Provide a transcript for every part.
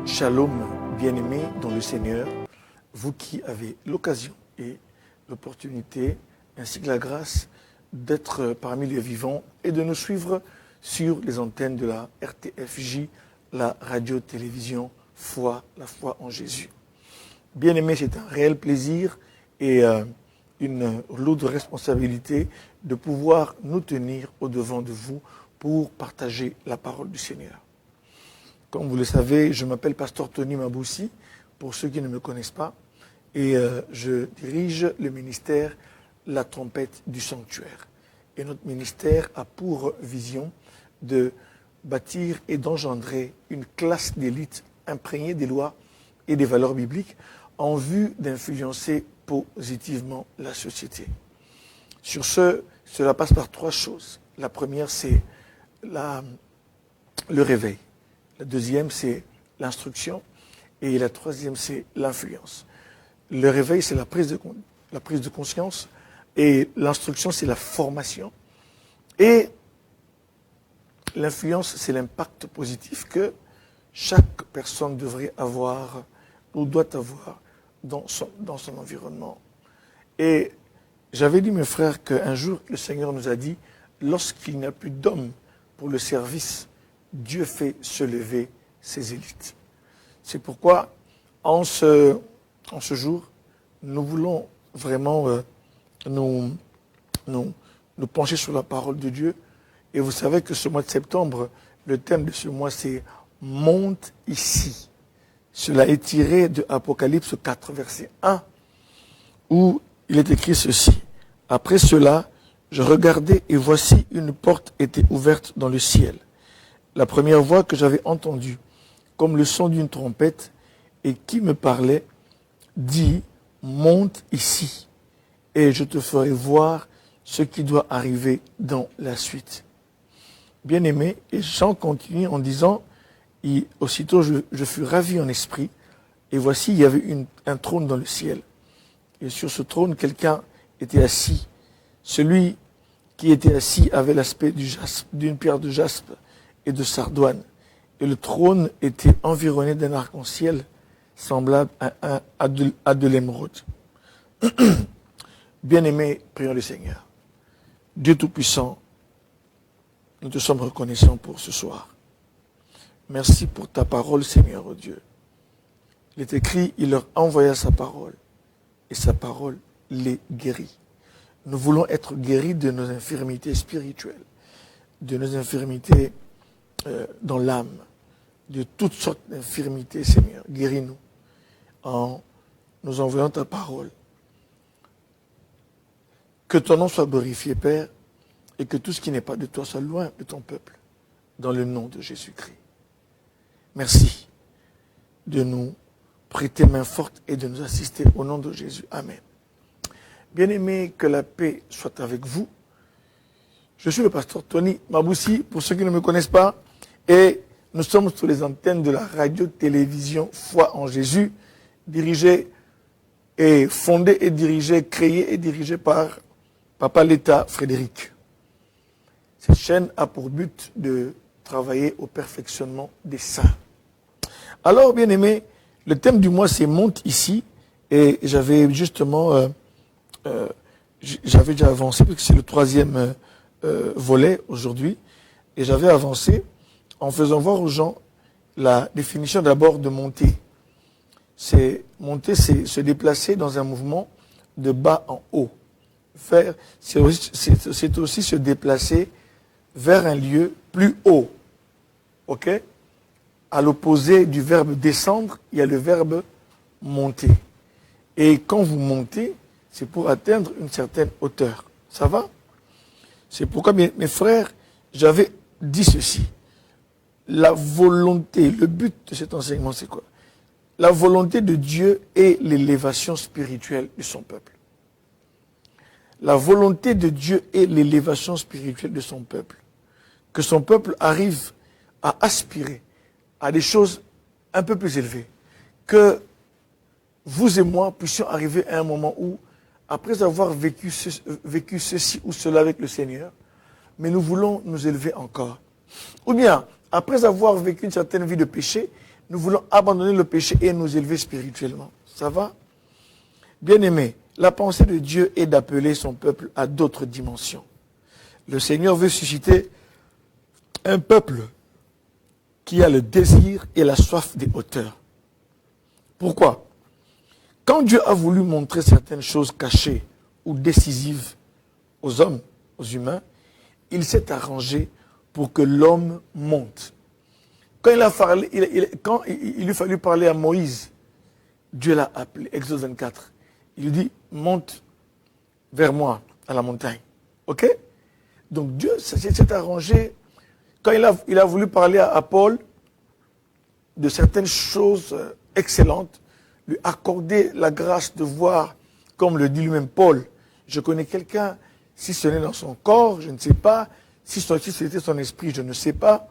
Shalom, bien-aimés dans le Seigneur, vous qui avez l'occasion et l'opportunité, ainsi que la grâce d'être parmi les vivants et de nous suivre sur les antennes de la RTFJ, la radio-télévision Foi, la foi en Jésus. Bien-aimés, c'est un réel plaisir et une lourde responsabilité de pouvoir nous tenir au-devant de vous pour partager la parole du Seigneur. Comme vous le savez, je m'appelle Pasteur Tony Maboussi, pour ceux qui ne me connaissent pas, et je dirige le ministère La Trompette du Sanctuaire. Et notre ministère a pour vision de bâtir et d'engendrer une classe d'élite imprégnée des lois et des valeurs bibliques en vue d'influencer positivement la société. Sur ce, cela passe par trois choses. La première, c'est le réveil. La deuxième, c'est l'instruction. Et la troisième, c'est l'influence. Le réveil, c'est la prise de conscience. Et l'instruction, c'est la formation. Et l'influence, c'est l'impact positif que chaque personne devrait avoir ou doit avoir dans son environnement. Et j'avais dit, mes frères, qu'un jour, le Seigneur nous a dit, lorsqu'il n'y a plus d'hommes pour le service, Dieu fait se lever ses élites. C'est pourquoi, en ce jour, nous voulons vraiment nous pencher sur la parole de Dieu. Et vous savez que ce mois de septembre, le thème de ce mois, c'est « Monte ici ». Cela est tiré de Apocalypse 4, verset 1, où il est écrit ceci. « Après cela, je regardai et voici une porte était ouverte dans le ciel. La première voix que j'avais entendue, comme le son d'une trompette, et qui me parlait, dit, monte ici, et je te ferai voir ce qui doit arriver dans la suite. Bien-aimé, et Jean continue en disant, aussitôt je fus ravi en esprit, et voici il y avait un trône dans le ciel. Et sur ce trône, quelqu'un était assis. Celui qui était assis avait l'aspect d'une pierre de jaspe et de sardoine. Et le trône était environné d'un arc-en-ciel semblable à de l'émeraude. Bien-aimés, prions le Seigneur. Dieu Tout-Puissant, nous te sommes reconnaissants pour ce soir. Merci pour ta parole, Seigneur, oh Dieu. Il est écrit, il leur envoya sa parole, et sa parole les guérit. Nous voulons être guéris de nos infirmités spirituelles, de nos infirmités dans l'âme, de toutes sortes d'infirmités, Seigneur. Guéris-nous en nous envoyant ta parole. Que ton nom soit glorifié, Père, et que tout ce qui n'est pas de toi soit loin de ton peuple, dans le nom de Jésus-Christ. Merci de nous prêter main forte et de nous assister au nom de Jésus. Amen. Bien-aimés, que la paix soit avec vous. Je suis le pasteur Tony Maboussi, pour ceux qui ne me connaissent pas, et nous sommes sur les antennes de la radio-télévision Foi en Jésus, dirigée et fondée et dirigée, créée et dirigée par Papa l'État Frédéric. Cette chaîne a pour but de travailler au perfectionnement des saints. Alors, bien aimé, le thème du mois, c'est « Monte ici ». Et j'avais justement, j'avais déjà avancé, parce que c'est le troisième volet aujourd'hui. Et j'avais avancé en faisant voir aux gens la définition d'abord de monter. Monter, c'est se déplacer dans un mouvement de bas en haut. C'est aussi se déplacer vers un lieu plus haut. Ok? À l'opposé du verbe descendre, il y a le verbe monter. Et quand vous montez, c'est pour atteindre une certaine hauteur. Ça va? C'est pourquoi, mes frères, j'avais dit ceci. La volonté, le but de cet enseignement, c'est quoi? La volonté de Dieu est l'élévation spirituelle de son peuple. La volonté de Dieu est l'élévation spirituelle de son peuple. Que son peuple arrive à aspirer à des choses un peu plus élevées. Que vous et moi puissions arriver à un moment où, après avoir vécu ceci ou cela avec le Seigneur, mais nous voulons nous élever encore. Ou bien, après avoir vécu une certaine vie de péché, nous voulons abandonner le péché et nous élever spirituellement. Ça va? Bien-aimés, la pensée de Dieu est d'appeler son peuple à d'autres dimensions. Le Seigneur veut susciter un peuple qui a le désir et la soif des hauteurs. Pourquoi? Quand Dieu a voulu montrer certaines choses cachées ou décisives aux hommes, aux humains, il s'est arrangé pour que l'homme monte. Quand il lui fallut parler à Moïse, Dieu l'a appelé, Exode 24. Il lui dit, monte vers moi à la montagne. Ok? Donc Dieu s'est arrangé. Quand il a voulu parler à Paul de certaines choses excellentes, lui accorder la grâce de voir, comme le dit lui-même Paul, je connais quelqu'un, si ce n'est dans son corps, je ne sais pas, si c'était son esprit, je ne sais pas,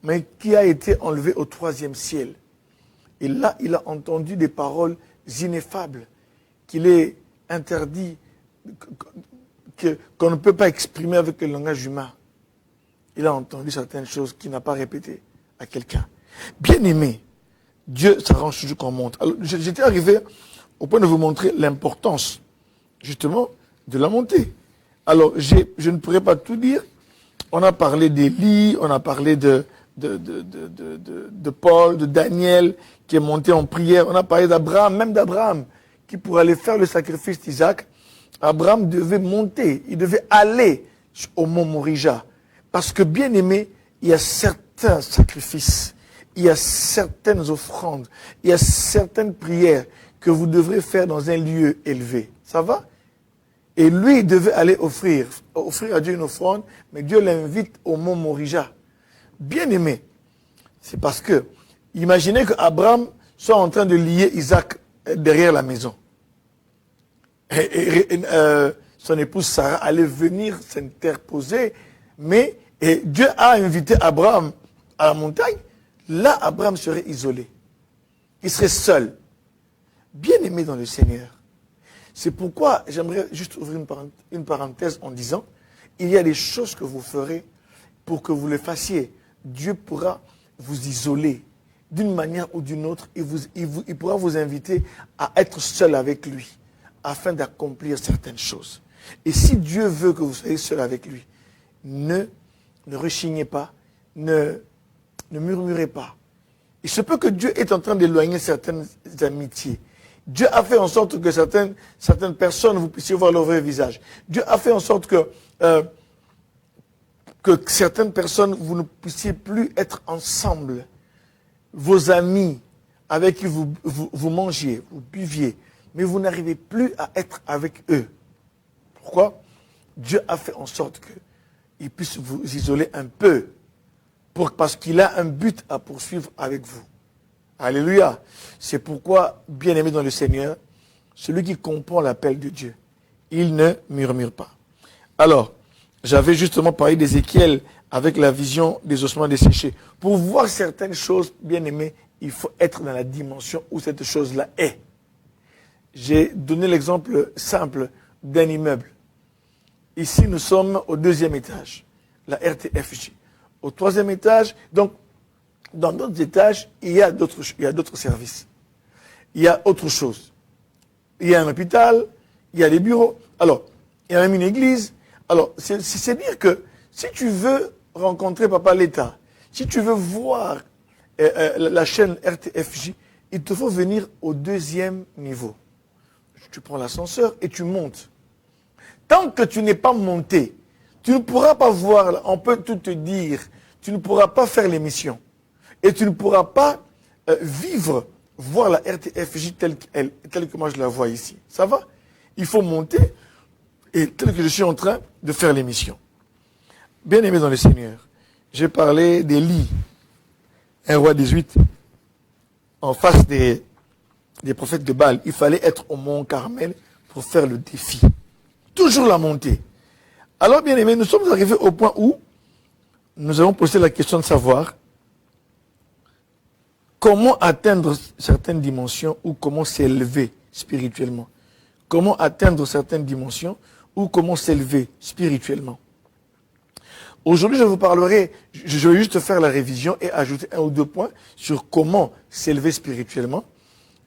mais qui a été enlevé au 3e ciel. Et là, il a entendu des paroles ineffables, qu'il est interdit, qu'on ne peut pas exprimer avec le langage humain. Il a entendu certaines choses qu'il n'a pas répétées à quelqu'un. Bien-aimé, Dieu s'arrange toujours qu'on monte. Alors, j'étais arrivé au point de vous montrer l'importance, justement, de la montée. Alors, je ne pourrais pas tout dire. On a parlé d'Élie, on a parlé de Paul, de Daniel, qui est monté en prière. On a parlé d'Abraham, même d'Abraham, qui pour aller faire le sacrifice d'Isaac, Abraham devait monter, il devait aller au mont Morija. Parce que, bien aimé, il y a certains sacrifices, il y a certaines offrandes, il y a certaines prières que vous devrez faire dans un lieu élevé. Ça va? Et lui, il devait aller offrir à Dieu une offrande, mais Dieu l'invite au mont Morija. Bien aimé, c'est parce que, imaginez qu'Abraham soit en train de lier Isaac derrière la maison. Son épouse Sarah allait venir s'interposer, mais Dieu a invité Abraham à la montagne. Là, Abraham serait isolé. Il serait seul. Bien aimé dans le Seigneur. C'est pourquoi j'aimerais juste ouvrir une parenthèse en disant, il y a des choses que vous ferez pour que vous le fassiez. Dieu pourra vous isoler d'une manière ou d'une autre. Il pourra vous inviter à être seul avec lui afin d'accomplir certaines choses. Et si Dieu veut que vous soyez seul avec lui, ne rechignez pas, ne murmurez pas. Il se peut que Dieu est en train d'éloigner certaines amitiés. Dieu a fait en sorte que certaines personnes, vous puissiez voir leur vrai visage. Dieu a fait en sorte que certaines personnes, vous ne puissiez plus être ensemble. Vos amis avec qui vous mangiez, vous buviez, mais vous n'arrivez plus à être avec eux. Pourquoi? Dieu a fait en sorte qu'il puisse vous isoler un peu, parce qu'il a un but à poursuivre avec vous. Alléluia. C'est pourquoi, bien-aimé dans le Seigneur, celui qui comprend l'appel de Dieu, il ne murmure pas. Alors, j'avais justement parlé d'Ézéchiel avec la vision des ossements desséchés. Pour voir certaines choses, bien-aimé, il faut être dans la dimension où cette chose-là est. J'ai donné l'exemple simple d'un immeuble. Ici, nous sommes au 2e étage, la RTFJ. Au 3e étage, donc, dans d'autres étages, il y a d'autres services. Il y a autre chose. Il y a un hôpital, il y a des bureaux. Alors, il y a même une église. Alors, c'est dire que si tu veux rencontrer Papa l'État, si tu veux voir la chaîne RTFJ, il te faut venir au 2e niveau. Tu prends l'ascenseur et tu montes. Tant que tu n'es pas monté, tu ne pourras pas voir, on peut tout te dire, tu ne pourras pas faire l'émission. Et tu ne pourras pas voir la RTFJ telle que moi je la vois ici. Ça va? Il faut monter, et tel que je suis en train de faire l'émission. Bien aimé dans le Seigneur, j'ai parlé des lits. 1 Roi 18, en face des prophètes de Baal, il fallait être au mont Carmel pour faire le défi. Toujours la montée. Alors, bien aimé, nous sommes arrivés au point où nous avons posé la question de savoir comment atteindre certaines dimensions ou comment s'élever spirituellement. Comment atteindre certaines dimensions ou comment s'élever spirituellement. Aujourd'hui, je vous parlerai, je vais juste faire la révision et ajouter 1 ou 2 points sur comment s'élever spirituellement.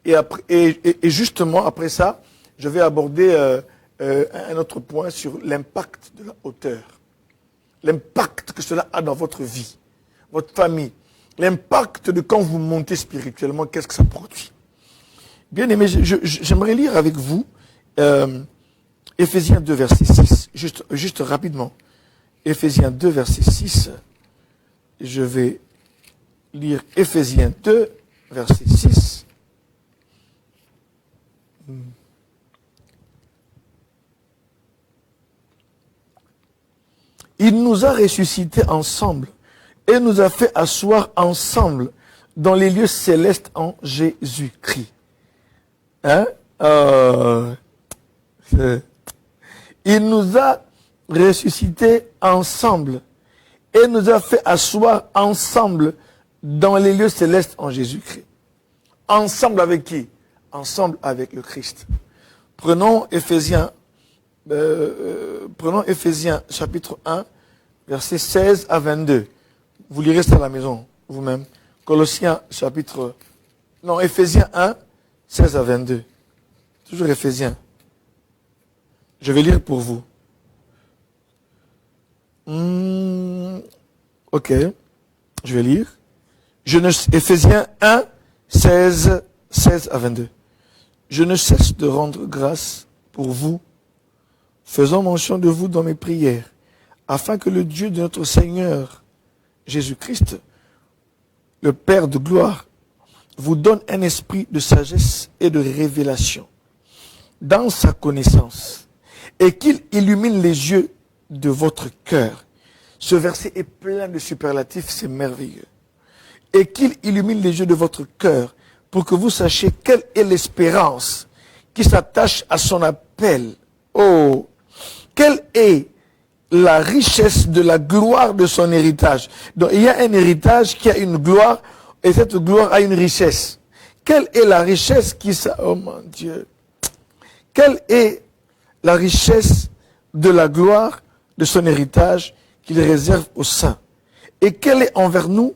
Et justement, après ça, je vais aborder un autre point sur l'impact de la hauteur. L'impact que cela a dans votre vie, votre famille. L'impact de quand vous montez spirituellement, qu'est-ce que ça produit. Bien aimé, j'aimerais lire avec vous Éphésiens 2, verset 6. Juste rapidement. Éphésiens 2, verset 6. Je vais lire Éphésiens 2, verset 6. Il nous a ressuscités ensemble et nous a fait asseoir ensemble dans les lieux célestes en Jésus-Christ. Hein? Il nous a ressuscités ensemble et nous a fait asseoir ensemble dans les lieux célestes en Jésus-Christ. Ensemble avec qui? Ensemble avec le Christ. Prenons Éphésiens chapitre 1, versets 16 à 22. Vous lirez ça à la maison, vous-même. Éphésiens 1, 16 à 22. Toujours Éphésiens. Je vais lire pour vous. Ok, je vais lire. Éphésiens 1, 16 à 22. Je ne cesse de rendre grâce pour vous, faisant mention de vous dans mes prières, afin que le Dieu de notre Seigneur Jésus-Christ, le Père de gloire, vous donne un esprit de sagesse et de révélation dans sa connaissance, et qu'il illumine les yeux de votre cœur. Ce verset est plein de superlatifs, c'est merveilleux. Et qu'il illumine les yeux de votre cœur pour que vous sachiez quelle est l'espérance qui s'attache à son appel. Oh, quelle est la richesse de la gloire de son héritage. Donc il y a un héritage qui a une gloire et cette gloire a une richesse. Quelle est la richesse oh mon Dieu. Quelle est la richesse de la gloire de son héritage qu'il réserve aux saints? Et quelle est envers nous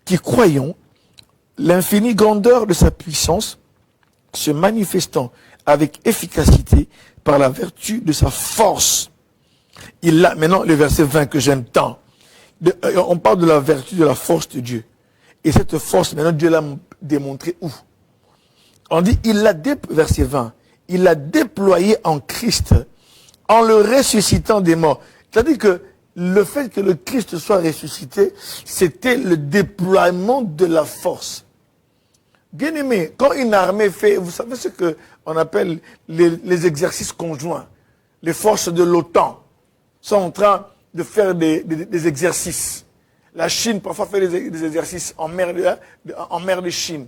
qui croyons l'infinie grandeur de sa puissance se manifestant avec efficacité par la vertu de sa force. Il a maintenant le verset 20 que j'aime tant. On parle de la vertu de la force de Dieu. Et cette force, maintenant, Dieu l'a démontrée où? On dit, verset 20, il l'a déployé en Christ, en le ressuscitant des morts. C'est-à-dire que le fait que le Christ soit ressuscité, c'était le déploiement de la force. Bien aimé, quand une armée fait, vous savez ce qu'on appelle les exercices conjoints. Les forces de l'OTAN sont en train de faire des exercices. La Chine parfois fait des exercices en mer de Chine.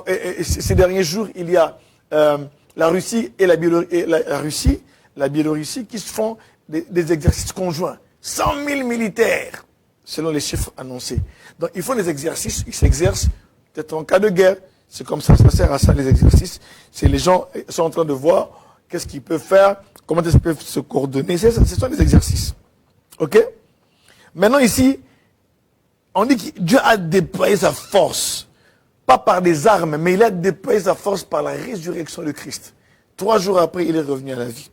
Et ces derniers jours, il y a la Russie et la Biélorussie qui se font des exercices conjoints. 100 000 militaires, selon les chiffres annoncés. Donc ils font des exercices, ils s'exercent, peut-être en cas de guerre. C'est comme ça sert à ça les exercices. C'est les gens sont en train de voir qu'est-ce qu'ils peuvent faire, comment ils peuvent se coordonner. Ce sont des exercices. Ok? Maintenant ici, on dit que Dieu a déployé sa force. Pas par des armes, mais il a déployé sa force par la résurrection de Christ. 3 jours après, il est revenu à la vie.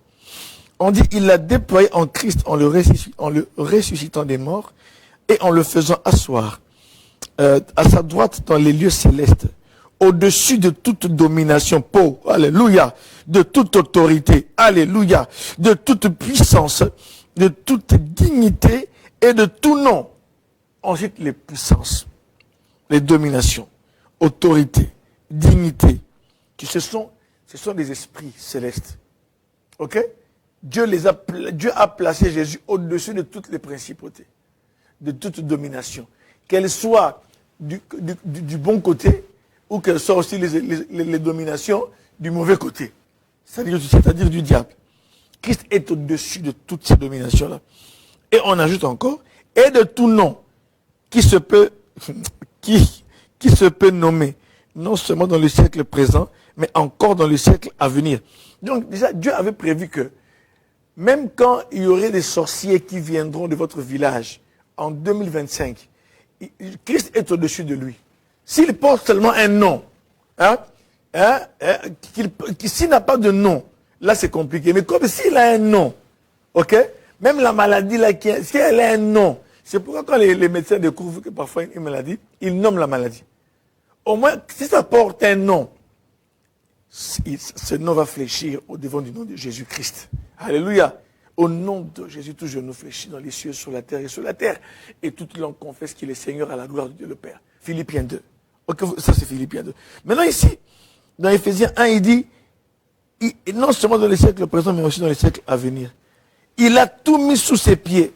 On dit il l'a déployé en Christ en le ressuscitant des morts et en le faisant asseoir à sa droite dans les lieux célestes, au-dessus de toute domination, alléluia, de toute autorité, alléluia, de toute puissance, de toute dignité et de tout nom. Ensuite, les puissances, les dominations, autorité, dignité, ce sont des esprits célestes. Ok? Dieu a placé Jésus au-dessus de toutes les principautés, de toute domination, qu'elle soit du bon côté ou qu'elle soit aussi les dominations du mauvais côté, c'est-à-dire du diable. Christ est au-dessus de toutes ces dominations-là. Et on ajoute encore, et de tout nom qui se peut nommer, non seulement dans le siècle présent, mais encore dans le siècle à venir. Donc déjà, Dieu avait prévu que même quand il y aurait des sorciers qui viendront de votre village en 2025, Christ est au-dessus de lui. S'il porte seulement un nom, s'il n'a pas de nom, là c'est compliqué. Mais comme s'il a un nom, ok, même la maladie là, si elle a un nom, c'est pourquoi quand les médecins découvrent que parfois une maladie, ils nomment la maladie. Au moins, si ça porte un nom, ce nom va fléchir au devant du nom de Jésus-Christ. Alléluia. Au nom de Jésus, tout genou fléchit dans les cieux, sur la terre et sur la terre. Et toute langue confesse qu'il est Seigneur à la gloire de Dieu le Père. Philippiens 2. Ok, ça c'est Philippiens 2. Maintenant ici, dans Éphésiens 1, il dit, non seulement dans les siècles présents, mais aussi dans les siècles à venir. Il a tout mis sous ses pieds.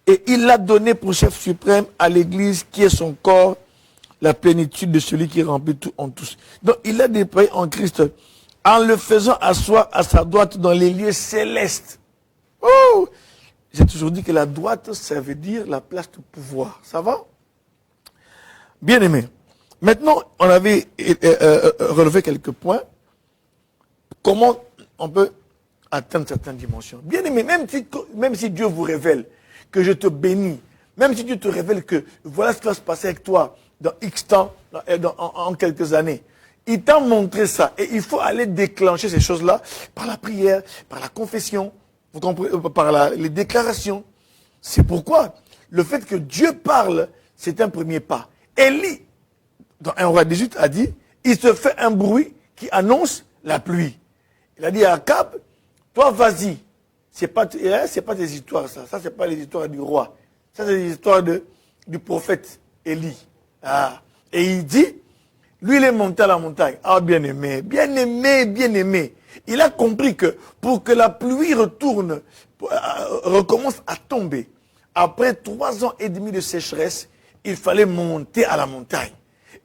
Et il l'a donné pour chef suprême à l'Église qui est son corps, la plénitude de celui qui remplit tout en tous. Donc il l'a déployé en Christ en le faisant asseoir à sa droite dans les lieux célestes. Oh! J'ai toujours dit que la droite, ça veut dire la place de pouvoir. Ça va? Bien aimé. Maintenant, on avait relevé quelques points. Comment on peut atteindre certaines dimensions? Bien aimé, même si Dieu vous révèle que je te bénis, même si Dieu te révèle que voilà ce qui va se passer avec toi dans X temps, en quelques années, il t'a montré ça. Et il faut aller déclencher ces choses-là par la prière, par la confession, vous comprenez, par les déclarations. C'est pourquoi le fait que Dieu parle, c'est un premier pas. Élie, dans 1 roi 18, a dit, il se fait un bruit qui annonce la pluie. Il a dit à Akab, toi vas-y. C'est pas tes histoires, ça. Ça, c'est pas les histoires du roi. Ça, c'est les histoires du prophète Élie. Ah. Et il dit, lui, il est monté à la montagne. Ah, bien aimé, bien aimé, bien aimé. Il a compris que pour que la pluie recommence à tomber, après 3 ans et demi de sécheresse, il fallait monter à la montagne.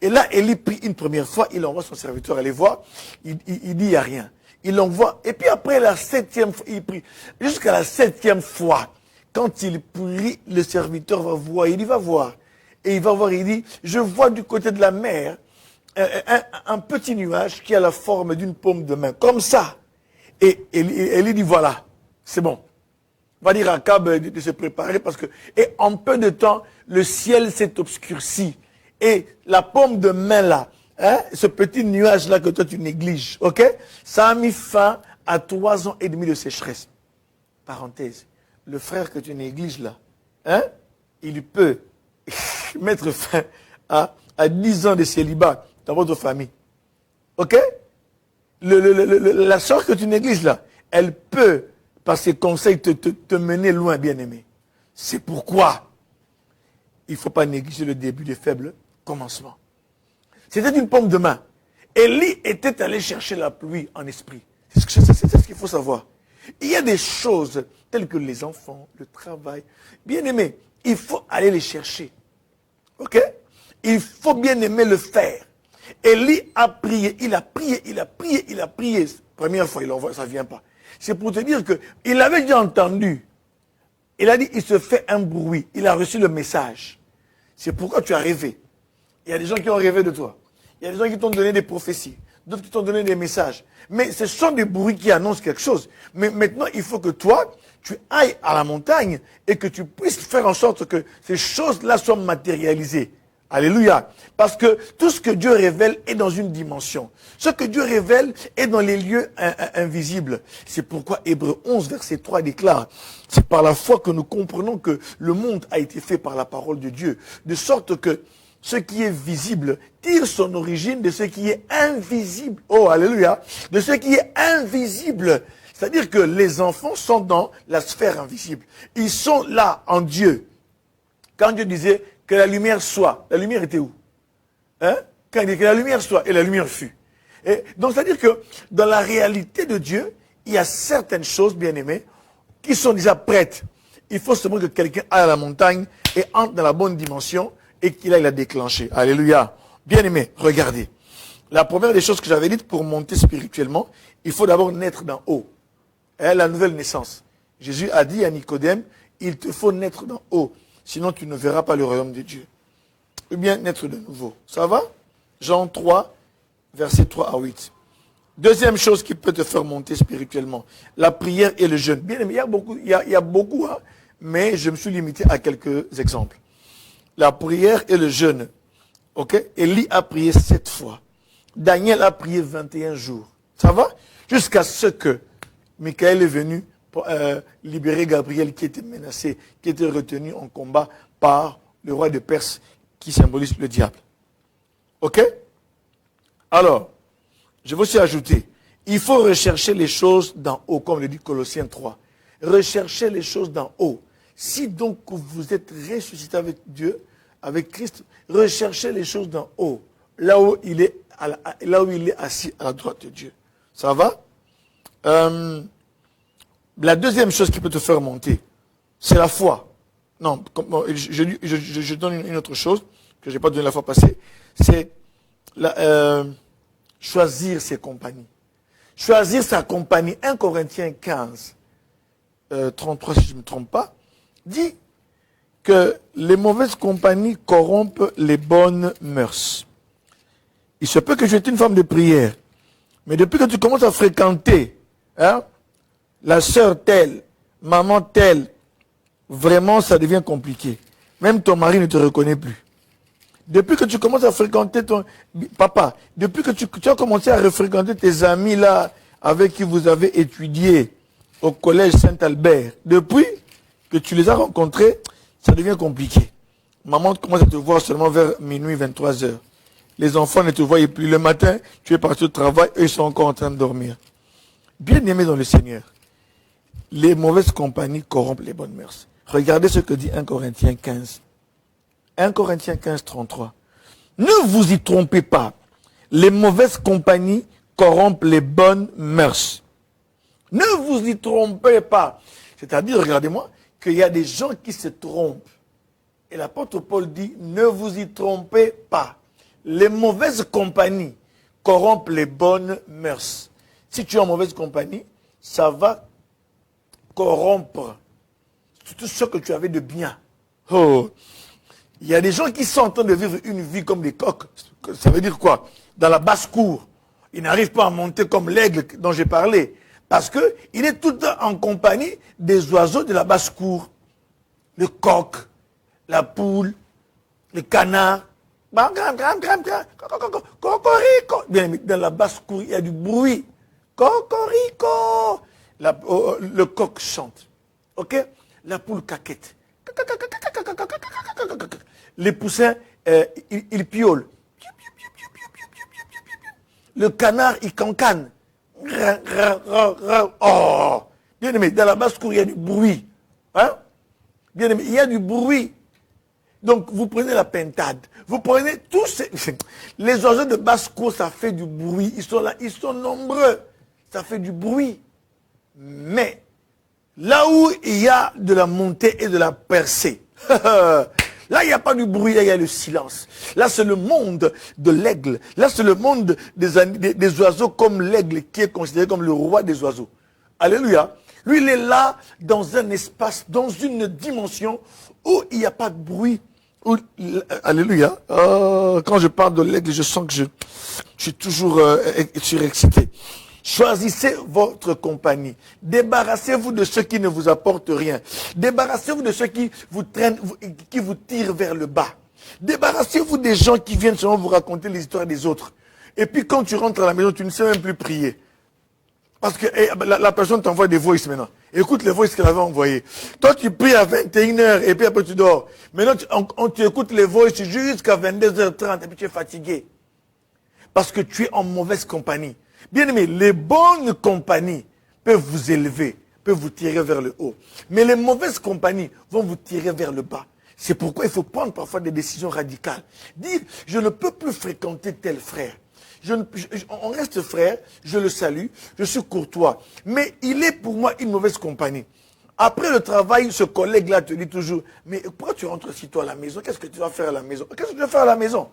Et là, Élie prie une première fois, il envoie son serviteur aller voir, il dit, il n'y a rien. Il l'envoie, et puis après la 7e fois, il prie. Jusqu'à la 7e fois, quand il prie, le serviteur va voir, il va voir. Et il va voir, il dit, je vois du côté de la mer, un petit nuage qui a la forme d'une paume de main, comme ça. Et il dit, voilà, c'est bon. Va dire à Akab de se préparer parce que, et en peu de temps, le ciel s'est obscurci. Et la paume de main là, ce petit nuage là que toi tu négliges, ok? Ça a mis fin à 3 ans et demi de sécheresse. Parenthèse, le frère que tu négliges là, il peut mettre fin à 10 ans de célibat dans votre famille. Ok? La soeur que tu négliges là, elle peut, par ses conseils, te mener loin, bien-aimé. C'est pourquoi il ne faut pas négliger le début des faibles commencements. C'était une paume de main. Élie était allé chercher la pluie en esprit. C'est ce qu'il faut savoir. Il y a des choses telles que les enfants, le travail. Bien-aimé, il faut aller les chercher. Ok? Il faut bien aimer le faire. Élie a prié, il a prié, il a prié, il a prié. Première fois, il envoie, ça ne vient pas. C'est pour te dire qu'il avait déjà entendu. Il a dit, il se fait un bruit. Il a reçu le message. C'est pourquoi tu as rêvé. Il y a des gens qui ont rêvé de toi. Il y a des gens qui t'ont donné des prophéties. D'autres qui t'ont donné des messages. Mais ce sont des bruits qui annoncent quelque chose. Mais maintenant, il faut que toi, tu ailles à la montagne et que tu puisses faire en sorte que ces choses-là soient matérialisées. Alléluia. Parce que tout ce que Dieu révèle est dans une dimension. Ce que Dieu révèle est dans les lieux invisibles. C'est pourquoi Hébreux 11, verset 3 déclare, c'est par la foi que nous comprenons que le monde a été fait par la parole de Dieu. De sorte que ce qui est visible tire son origine de ce qui est invisible. Oh, alléluia. De ce qui est invisible. C'est-à-dire que les enfants sont dans la sphère invisible. Ils sont là en Dieu. Quand Dieu disait que la lumière soit, la lumière était où? Quand il dit que la lumière soit, et la lumière fut. Et donc, c'est-à-dire que dans la réalité de Dieu, il y a certaines choses, bien aimées, qui sont déjà prêtes. Il faut seulement que quelqu'un aille à la montagne et entre dans la bonne dimension et qu'il aille la déclencher. Alléluia. Bien aimé, regardez. La première des choses que j'avais dites pour monter spirituellement, il faut d'abord naître d'en haut. La nouvelle naissance. Jésus a dit à Nicodème, il te faut naître d'en haut. Sinon, tu ne verras pas le royaume de Dieu. Ou bien naître de nouveau. Ça va? Jean 3, versets 3 à 8. Deuxième chose qui peut te faire monter spirituellement, la prière et le jeûne. Bien aimé, il y a beaucoup, hein, mais je me suis limité à quelques exemples. La prière et le jeûne. Ok? Élie a prié 7 fois. Daniel a prié 21 jours. Ça va? Jusqu'à ce que Michael est venu pour libérer Gabriel qui était menacé, qui était retenu en combat par le roi de Perse qui symbolise le diable. Ok? Alors, je veux aussi ajouter, il faut rechercher les choses d'en haut, comme le dit Colossiens 3. Recherchez les choses d'en haut. Si donc vous êtes ressuscité avec Dieu, avec Christ, recherchez les choses d'en haut, là où il est assis à la droite de Dieu. Ça va? La deuxième chose qui peut te faire monter, c'est la foi. Non, je donne une autre chose que je n'ai pas donné la fois passée. C'est choisir ses compagnies. Choisir sa compagnie. 1 Corinthiens 15, 33 si je ne me trompe pas, dit que les mauvaises compagnies corrompent les bonnes mœurs. Il se peut que tu aies une femme de prière, mais depuis que tu commences à fréquenter, hein, la sœur telle, maman telle, vraiment ça devient compliqué. Même ton mari ne te reconnaît plus. Depuis que tu commences à fréquenter ton papa, depuis que tu as commencé à refréquenter tes amis là, avec qui vous avez étudié au collège Saint-Albert, depuis que tu les as rencontrés, ça devient compliqué. Maman commence à te voir seulement vers minuit, 23 heures. Les enfants ne te voient plus. Le matin, tu es parti au travail, eux ils sont encore en train de dormir. Bien-aimés dans le Seigneur, les mauvaises compagnies corrompent les bonnes mœurs. Regardez ce que dit 1 Corinthiens 15. 1 Corinthiens 15, 33. Ne vous y trompez pas. Les mauvaises compagnies corrompent les bonnes mœurs. Ne vous y trompez pas. C'est-à-dire, regardez-moi, qu'il y a des gens qui se trompent. Et l'apôtre Paul dit, ne vous y trompez pas. Les mauvaises compagnies corrompent les bonnes mœurs. Si tu es en mauvaise compagnie, ça va corrompre tout ce que tu avais de bien. Oh. Il y a des gens qui sont en train de vivre une vie comme des coqs. Ça veut dire quoi? Dans la basse-cour. Ils n'arrivent pas à monter comme l'aigle dont j'ai parlé. Parce qu'il est tout le temps en compagnie des oiseaux de la basse-cour. Le coq, la poule, le canard. Cocorico. Bien, dans la basse-cour, il y a du bruit. Cocorico. Le coq chante. Ok? La poule caquette. Les poussins, ils piaulent. Le canard, il cancane. Oh! Bien aimé, dans la basse-cour, il y a du bruit. Hein? Bien aimé, il y a du bruit. Donc, vous prenez la pintade. Vous prenez tous ces... Les oiseaux de basse-cour, ça fait du bruit. Ils sont là, ils sont nombreux. Ça fait du bruit. Mais, là où il y a de la montée et de la percée, là, il n'y a pas du bruit, là, il y a le silence. Là, c'est le monde de l'aigle. Là, c'est le monde des oiseaux comme l'aigle, qui est considéré comme le roi des oiseaux. Alléluia. Lui, il est là, dans un espace, dans une dimension où il n'y a pas de bruit. Alléluia. Quand je parle de l'aigle, je sens que je suis toujours surexcité. Choisissez votre compagnie. Débarrassez-vous de ceux qui ne vous apportent rien. Débarrassez-vous de ceux qui vous traînent, qui vous tirent vers le bas. Débarrassez-vous des gens qui viennent seulement vous raconter les histoires des autres. Et puis quand tu rentres à la maison, tu ne sais même plus prier. Parce que la personne t'envoie des voices maintenant. Écoute les voices qu'elle avait envoyées. Toi, tu pries à 21h et puis après tu dors. Maintenant, tu écoutes les voices jusqu'à 22h30 et puis tu es fatigué. Parce que tu es en mauvaise compagnie. Bien aimé, les bonnes compagnies peuvent vous élever, peuvent vous tirer vers le haut. Mais les mauvaises compagnies vont vous tirer vers le bas. C'est pourquoi il faut prendre parfois des décisions radicales. Dire, je ne peux plus fréquenter tel frère. On reste frère, je le salue, je suis courtois. Mais il est pour moi une mauvaise compagnie. Après le travail, ce collègue-là te dit toujours, mais pourquoi tu rentres si toi à la maison? Qu'est-ce que tu vas faire à la maison? Qu'est-ce que je vais faire à la maison?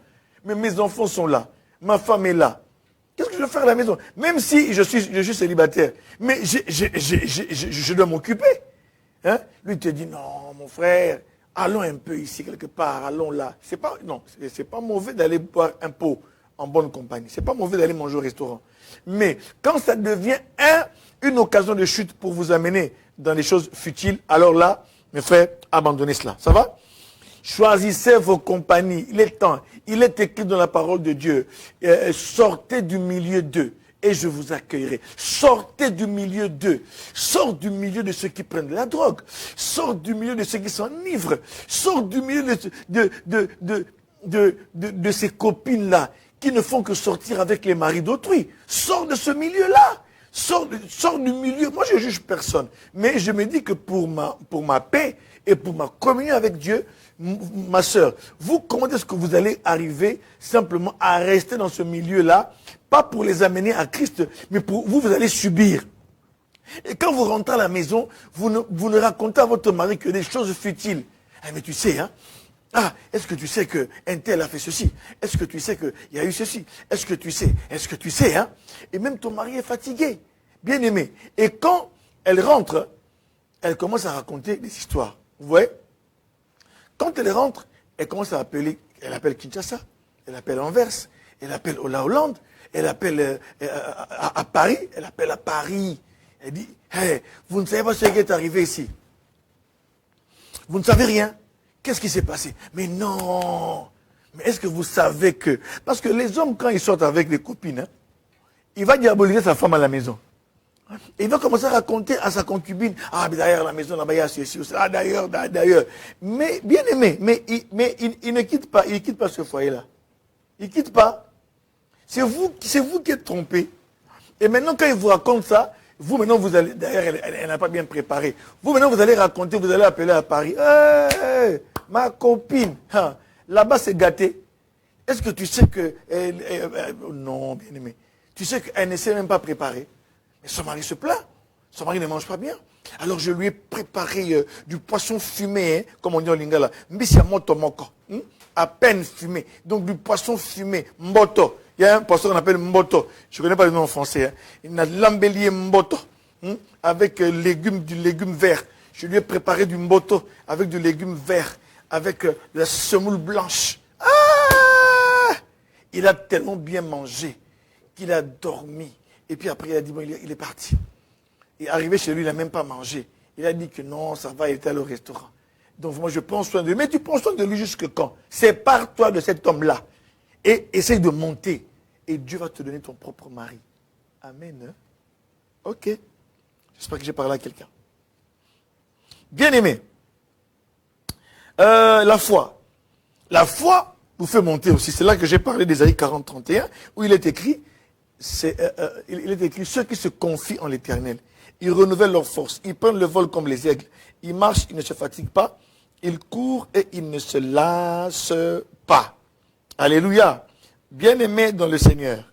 Mais mes enfants sont là, ma femme est là. Qu'est-ce que je vais faire à la maison? Même si je suis célibataire, mais je dois m'occuper. Hein? Lui te dit, non, mon frère, allons un peu ici quelque part, allons là. C'est pas mauvais d'aller boire un pot en bonne compagnie. Ce n'est pas mauvais d'aller manger au restaurant. Mais quand ça devient une occasion de chute pour vous amener dans des choses futiles, alors là, mes frères, abandonnez cela. Ça va? Choisissez vos compagnies. Il est temps. Il est écrit dans la parole de Dieu. Sortez du milieu d'eux et je vous accueillerai. Sortez du milieu d'eux. Sors du milieu de ceux qui prennent de la drogue. Sors du milieu de ceux qui s'enivrent. Sors du milieu de ces copines-là qui ne font que sortir avec les maris d'autrui. Sors de ce milieu-là. Sors du milieu. Moi, je ne juge personne. Mais je me dis que pour ma paix et pour ma communion avec Dieu, ma soeur, comment est-ce que vous allez arriver simplement à rester dans ce milieu-là, pas pour les amener à Christ, mais pour vous allez subir. Et quand vous rentrez à la maison, vous ne racontez à votre mari que des choses futiles. Ah, mais tu sais, hein? Ah, est-ce que tu sais qu'un tel a fait ceci? Est-ce que tu sais qu'il y a eu ceci? Est-ce que tu sais, hein? Et même ton mari est fatigué, bien aimé. Et quand elle rentre, elle commence à raconter des histoires. Vous voyez? Quand elle rentre, elle commence à appeler, elle appelle Kinshasa, elle appelle Anvers, elle appelle la Hollande, elle appelle à Paris, elle appelle à Paris. Elle dit, hey, vous ne savez pas ce qui est arrivé ici. Vous ne savez rien. Qu'est-ce qui s'est passé? Mais non. Mais est-ce que vous savez que... Parce que les hommes, quand ils sortent avec des copines, hein, il va diaboliser sa femme à la maison. Et il va commencer à raconter à sa concubine, ah, mais d'ailleurs, la maison, là-bas, il y a ceci ou ça, d'ailleurs. Mais, bien aimé, il ne quitte pas, ce foyer-là. Il ne quitte pas. C'est vous qui êtes trompé. Et maintenant, quand il vous raconte ça, vous, maintenant, vous allez, d'ailleurs, elle n'a pas bien préparé. Vous, maintenant, vous allez raconter, vous allez appeler à Paris. Hey, ma copine, hein, là-bas, c'est gâté. Est-ce que tu sais que... non, bien aimé. Tu sais qu'elle ne sait même pas préparer. Mais son mari se plaint. Son mari ne mange pas bien. Alors je lui ai préparé du poisson fumé, hein, comme on dit en lingala. Mbisiamoto moko. À peine fumé. Donc du poisson fumé. Mboto. Il y a un poisson qu'on appelle mboto. Je ne connais pas le nom en français. Hein. Il a l'embellier mboto. Avec du légume vert. Je lui ai préparé du mboto avec du légume vert. Avec de la semoule blanche. Ah! Il a tellement bien mangé qu'il a dormi. Et puis après, il a dit, bon, il est parti. Et arrivé chez lui, il n'a même pas mangé. Il a dit que non, ça va, il était allé au restaurant. Donc moi, je prends soin de lui. Mais tu prends soin de lui jusque quand? Sépare-toi de cet homme-là. Et essaye de monter. Et Dieu va te donner ton propre mari. Amen. Hein? Ok. J'espère que j'ai parlé à quelqu'un. Bien aimé. La foi. La foi vous fait monter aussi. C'est là que j'ai parlé d'Ésaïe 40-31, où il est écrit, il est écrit, ceux qui se confient en l'Éternel, ils renouvellent leur force, ils prennent le vol comme les aigles, ils marchent, ils ne se fatiguent pas, ils courent et ils ne se lassent pas. Alléluia. Bien-aimés dans le Seigneur.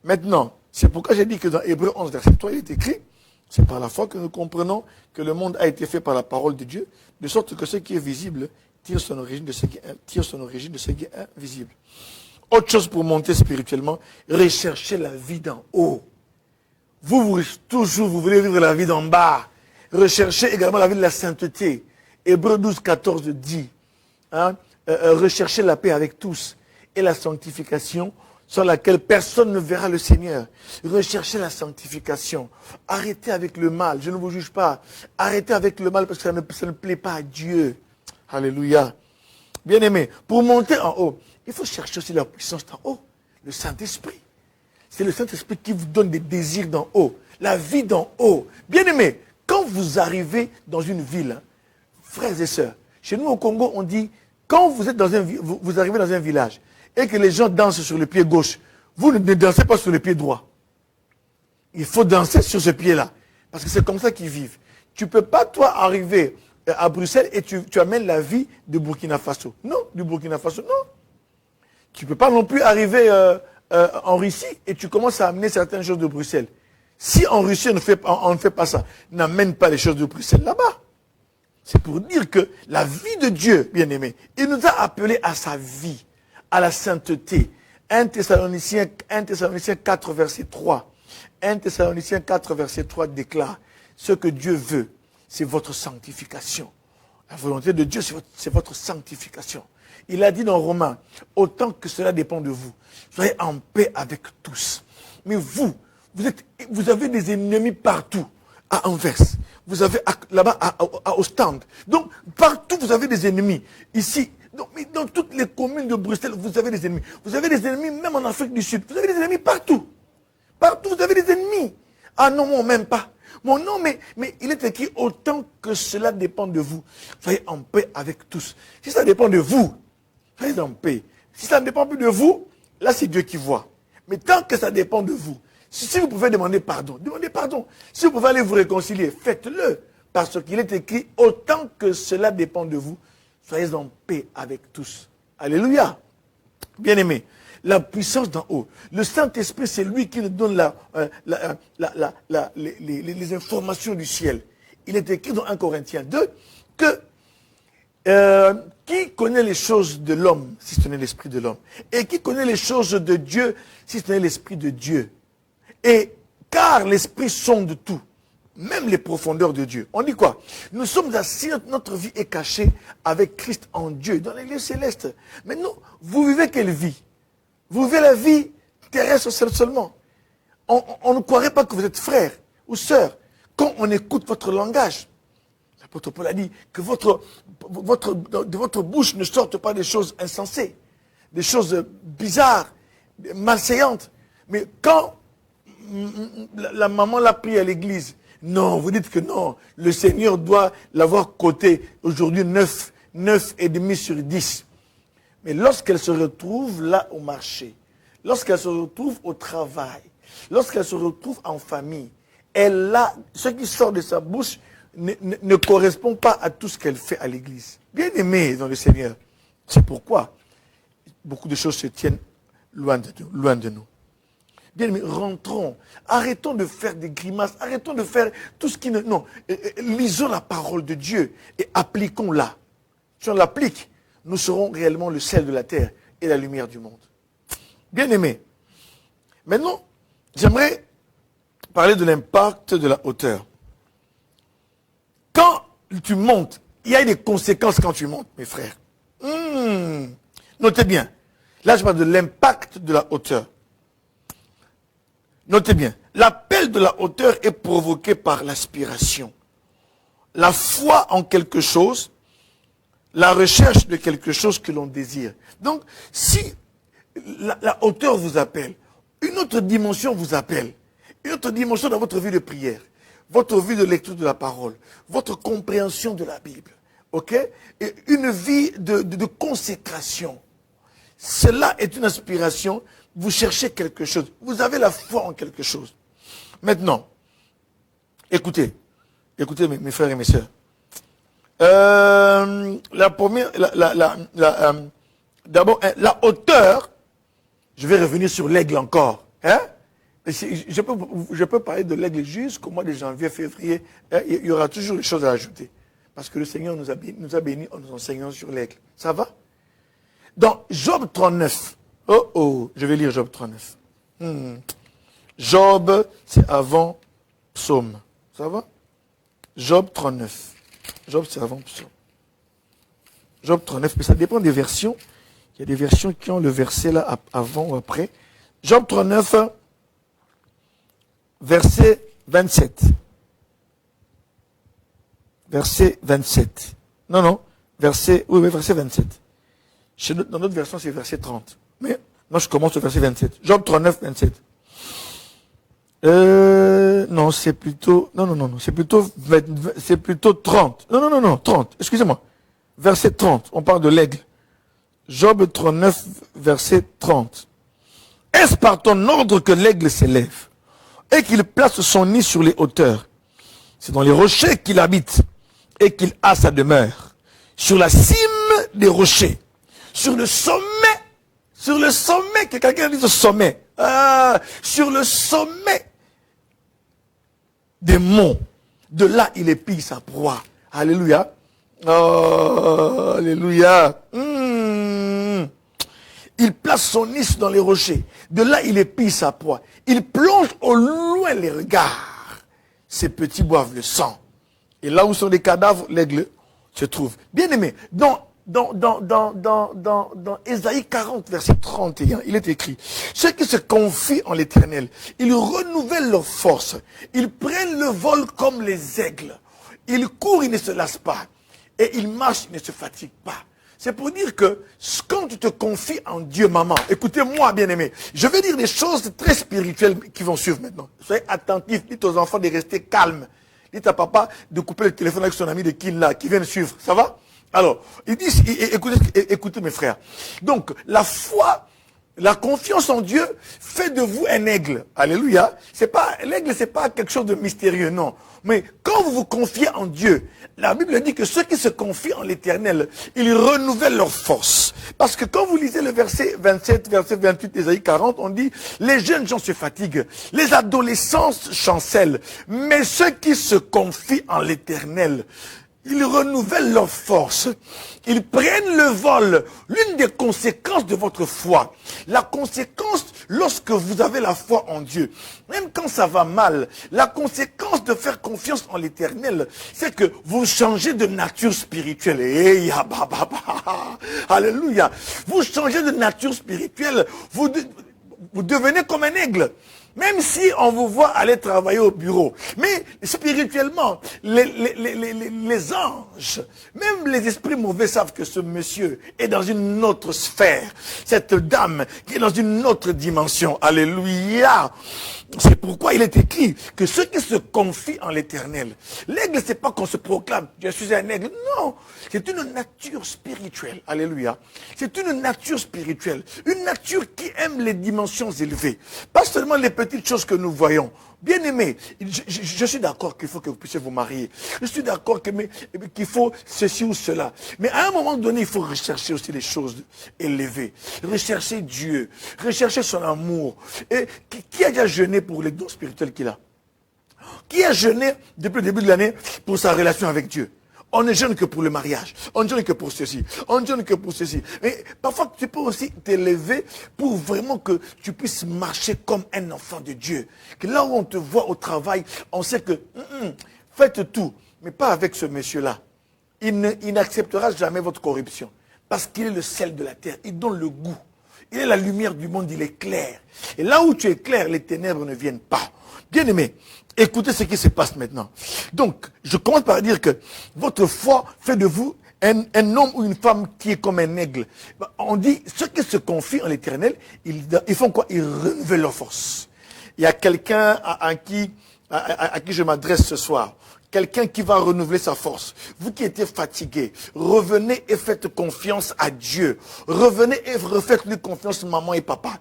Maintenant, c'est pourquoi j'ai dit que dans Hébreux 11, verset 3, il est écrit, c'est par la foi que nous comprenons que le monde a été fait par la parole de Dieu, de sorte que ce qui est visible tire son origine de ce qui est invisible. Autre chose pour monter spirituellement, recherchez la vie d'en haut. Vous voulez vivre la vie d'en bas. Recherchez également la vie de la sainteté. Hébreux 12, 14 dit, hein, recherchez la paix avec tous et la sanctification sans laquelle personne ne verra le Seigneur. Recherchez la sanctification. Arrêtez avec le mal. Je ne vous juge pas. Arrêtez avec le mal parce que ça ne plaît pas à Dieu. Alléluia. Bien-aimé, pour monter en haut, il faut chercher aussi la puissance d'en haut. Le Saint-Esprit. C'est le Saint-Esprit qui vous donne des désirs d'en haut. La vie d'en haut. Bien-aimé, quand vous arrivez dans une ville, hein, frères et sœurs, chez nous au Congo, on dit, quand vous êtes vous arrivez dans un village et que les gens dansent sur le pied gauche, vous ne dansez pas sur le pied droit. Il faut danser sur ce pied-là. Parce que c'est comme ça qu'ils vivent. Tu ne peux pas, toi, arriver à Bruxelles et tu amènes la vie de Burkina Faso. Non, du Burkina Faso, non. Tu ne peux pas non plus arriver en Russie et tu commences à amener certaines choses de Bruxelles. Si en Russie on ne fait pas ça, n'amène pas les choses de Bruxelles là-bas. C'est pour dire que la vie de Dieu, bien-aimé, il nous a appelés à sa vie, à la sainteté. 1 Thessaloniciens 4, verset 3. 1 Thessaloniciens 4, verset 3 déclare, ce que Dieu veut, c'est votre sanctification. La volonté de Dieu, c'est votre sanctification. Il a dit dans Romains, autant que cela dépend de vous, soyez en paix avec tous. Mais vous avez des ennemis partout, à Anvers, vous avez là-bas à Ostende. Donc, partout, vous avez des ennemis. Ici, dans toutes les communes de Bruxelles, vous avez des ennemis. Vous avez des ennemis même en Afrique du Sud. Vous avez des ennemis partout. Partout, vous avez des ennemis. Ah non, moi, même pas. Mon nom, mais il est écrit autant que cela dépend de vous. Soyez en paix avec tous. Si ça dépend de vous, soyez en paix. Si ça ne dépend plus de vous, là, c'est Dieu qui voit. Mais tant que ça dépend de vous, si vous pouvez demander pardon, demandez pardon. Si vous pouvez aller vous réconcilier, faites-le. Parce qu'il est écrit, autant que cela dépend de vous, soyez en paix avec tous. Alléluia. Bien-aimés, la puissance d'en haut. Le Saint-Esprit, c'est lui qui nous donne les informations du ciel. Il est écrit dans 1 Corinthiens 2 que qui connaît les choses de l'homme, si ce n'est l'esprit de l'homme, et qui connaît les choses de Dieu, si ce n'est l'esprit de Dieu. Et car l'esprit sonde tout, même les profondeurs de Dieu. On dit quoi? Nous sommes assis, notre vie est cachée avec Christ en Dieu, dans les lieux célestes. Mais nous, vous vivez quelle vie? Vous vivez la vie terrestre seulement. On ne croirait pas que vous êtes frère ou sœur quand on écoute votre langage. L'apôtre Paul a dit que de votre bouche ne sortent pas des choses insensées, des choses bizarres, malséantes. Mais quand la maman l'a pris à l'église, non, vous dites que non, le Seigneur doit l'avoir coté aujourd'hui 9,5 sur 10. Mais lorsqu'elle se retrouve là au marché, lorsqu'elle se retrouve au travail, lorsqu'elle se retrouve en famille, ce qui sort de sa bouche ne correspond pas à tout ce qu'elle fait à l'église. Bien aimé dans le Seigneur. C'est pourquoi beaucoup de choses se tiennent loin de nous. Bien aimé, rentrons. Arrêtons de faire des grimaces. Arrêtons de faire tout ce qui ne... Non, lisons la parole de Dieu et appliquons-la. Si on l'applique, nous serons réellement le sel de la terre et la lumière du monde. Bien aimé. Maintenant, j'aimerais parler de l'impact de la hauteur. Quand tu montes, il y a des conséquences quand tu montes, mes frères. Notez bien. Là, je parle de l'impact de la hauteur. Notez bien. L'appel de la hauteur est provoqué par l'aspiration. La foi en quelque chose, la recherche de quelque chose que l'on désire. Donc, si la hauteur vous appelle, une autre dimension vous appelle, une autre dimension dans votre vie de prière, votre vie de lecture de la parole, votre compréhension de la Bible, ok? Et une vie de consécration. Cela est une aspiration. Vous cherchez quelque chose. Vous avez la foi en quelque chose. Maintenant, écoutez mes frères et mes sœurs. D'abord, la hauteur, je vais revenir sur l'aigle encore. Hein? Je peux parler de l'aigle jusqu'au mois de janvier, février. Il y aura toujours des choses à ajouter. Parce que le Seigneur nous a bénis en nous enseignant sur l'aigle. Ça va? Dans Job 39. Je vais lire Job 39. Job, c'est avant Psaume. Ça va? Job 39. Job, c'est avant Psaume. Job 39, mais ça dépend des versions. Il y a des versions qui ont le verset là avant ou après. Job 39, verset 27. Verset 27. Non, verset 27. Dans notre version, c'est verset 30. Mais moi, je commence au verset 27. Job 39, 27. Non, c'est plutôt... Non, c'est plutôt 30. Non, 30. Excusez-moi. Verset 30. On parle de l'aigle. Job 39, verset 30. Est-ce par ton ordre que l'aigle s'élève et qu'il place son nid sur les hauteurs? C'est dans les rochers qu'il habite et qu'il a sa demeure. Sur la cime des rochers. Sur le sommet, que quelqu'un dise sommet. Sur le sommet des monts. De là, il épille sa proie. Alléluia. Oh, alléluia. Il place son nid dans les rochers. De là, il épille sa proie. Il plonge au loin les regards. Ces petits boivent le sang. Et là où sont les cadavres, l'aigle se trouve. Bien aimé, dans Ésaïe 40, verset 31, il est écrit, ceux qui se confient en l'Éternel, ils renouvellent leur force, ils prennent le vol comme les aigles, ils courent, ils ne se lassent pas, et ils marchent, ils ne se fatiguent pas. C'est pour dire que quand tu te confies en Dieu, maman, écoutez-moi, bien-aimé, je vais dire des choses très spirituelles qui vont suivre maintenant. Soyez attentifs, dites aux enfants de rester calmes. Dites à papa de couper le téléphone avec son ami de Kin là, qui vient de suivre. Ça va? Alors, ils disent, écoutez mes frères. Donc, la foi, la confiance en Dieu fait de vous un aigle. Alléluia. L'aigle, c'est pas quelque chose de mystérieux, non. Mais quand vous vous confiez en Dieu, la Bible dit que ceux qui se confient en l'Éternel, ils renouvellent leur force. Parce que quand vous lisez le verset 27, verset 28 d'Ésaïe 40, on dit, les jeunes gens se fatiguent, les adolescents chancellent, mais ceux qui se confient en l'Éternel, ils renouvellent leur force. Ils prennent le vol. L'une des conséquences de votre foi, la conséquence lorsque vous avez la foi en Dieu, même quand ça va mal, la conséquence de faire confiance en l'Éternel, c'est que vous changez de nature spirituelle. Alléluia. Vous changez de nature spirituelle. Vous devenez comme un aigle. Même si on vous voit aller travailler au bureau. Mais spirituellement, les anges, même les esprits mauvais savent que ce monsieur est dans une autre sphère. Cette dame qui est dans une autre dimension. Alléluia. C'est pourquoi il est écrit que ceux qui se confient en l'Éternel, l'aigle, c'est pas qu'on se proclame, je suis un aigle. Non, c'est une nature spirituelle. Alléluia. C'est une nature spirituelle. Une nature qui aime les dimensions élevées. Pas seulement les petites choses que nous voyons. Bien aimé, je suis d'accord qu'il faut que vous puissiez vous marier. Je suis d'accord qu'il faut ceci ou cela. Mais à un moment donné, il faut rechercher aussi les choses élevées. Rechercher Dieu. Rechercher son amour. Et qui a déjà jeûné pour les dons spirituels qu'il a? Qui a jeûné depuis le début de l'année pour sa relation avec Dieu? On ne jeûne que pour le mariage. On ne jeûne que pour ceci. On ne jeûne que pour ceci. Mais parfois, tu peux aussi t'élever pour vraiment que tu puisses marcher comme un enfant de Dieu. Que là où on te voit au travail, on sait que faites tout, mais pas avec ce monsieur-là. Il n'acceptera jamais votre corruption. Parce qu'il est le sel de la terre. Il donne le goût. Il est la lumière du monde, il est clair. Et là où tu es clair, les ténèbres ne viennent pas. Bien aimé, écoutez ce qui se passe maintenant. Donc, je commence par dire que votre foi fait de vous un homme ou une femme qui est comme un aigle. On dit, ceux qui se confient en l'Éternel, ils font quoi? Ils renouvellent leur force. Il y a quelqu'un à qui je m'adresse ce soir. Quelqu'un qui va renouveler sa force. Vous qui étiez fatigué, revenez et faites confiance à Dieu. Revenez et refaites-lui confiance, maman et papa.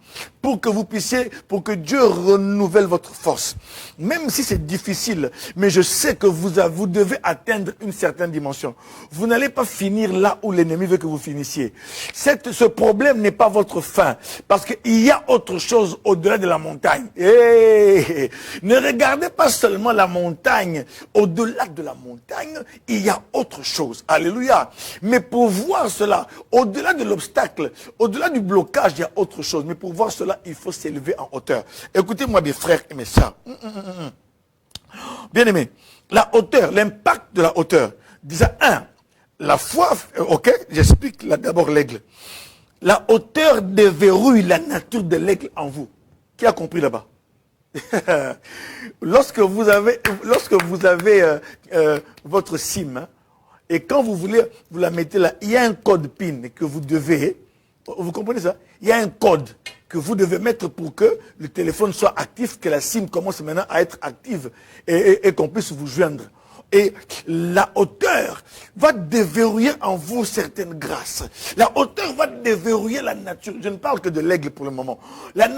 Pour que Dieu renouvelle votre force. Même si c'est difficile, mais je sais que vous devez atteindre une certaine dimension. Vous n'allez pas finir là où l'ennemi veut que vous finissiez. Ce problème n'est pas votre fin. Parce qu'il y a autre chose au-delà de la montagne. Ne regardez pas seulement la montagne. Au-delà de la montagne, il y a autre chose. Alléluia. Mais pour voir cela, au-delà de l'obstacle, au-delà du blocage, il y a autre chose. Mais pour voir cela, il faut s'élever en hauteur. Écoutez-moi, mes frères et mes sœurs. Bien aimé, la hauteur, l'impact de la hauteur. Déjà, la foi, ok, j'explique d'abord l'aigle. La hauteur déverrouille la nature de l'aigle en vous. Qui a compris là-bas? Lorsque vous avez votre SIM, hein, et quand vous la mettez là, il y a un code PIN que vous devez, vous comprenez ça? Il y a un code que vous devez mettre pour que le téléphone soit actif, que la SIM commence maintenant à être active et qu'on puisse vous joindre. Et la hauteur va déverrouiller en vous certaines grâces. La hauteur va déverrouiller la nature. Je ne parle que de l'aigle pour le moment. La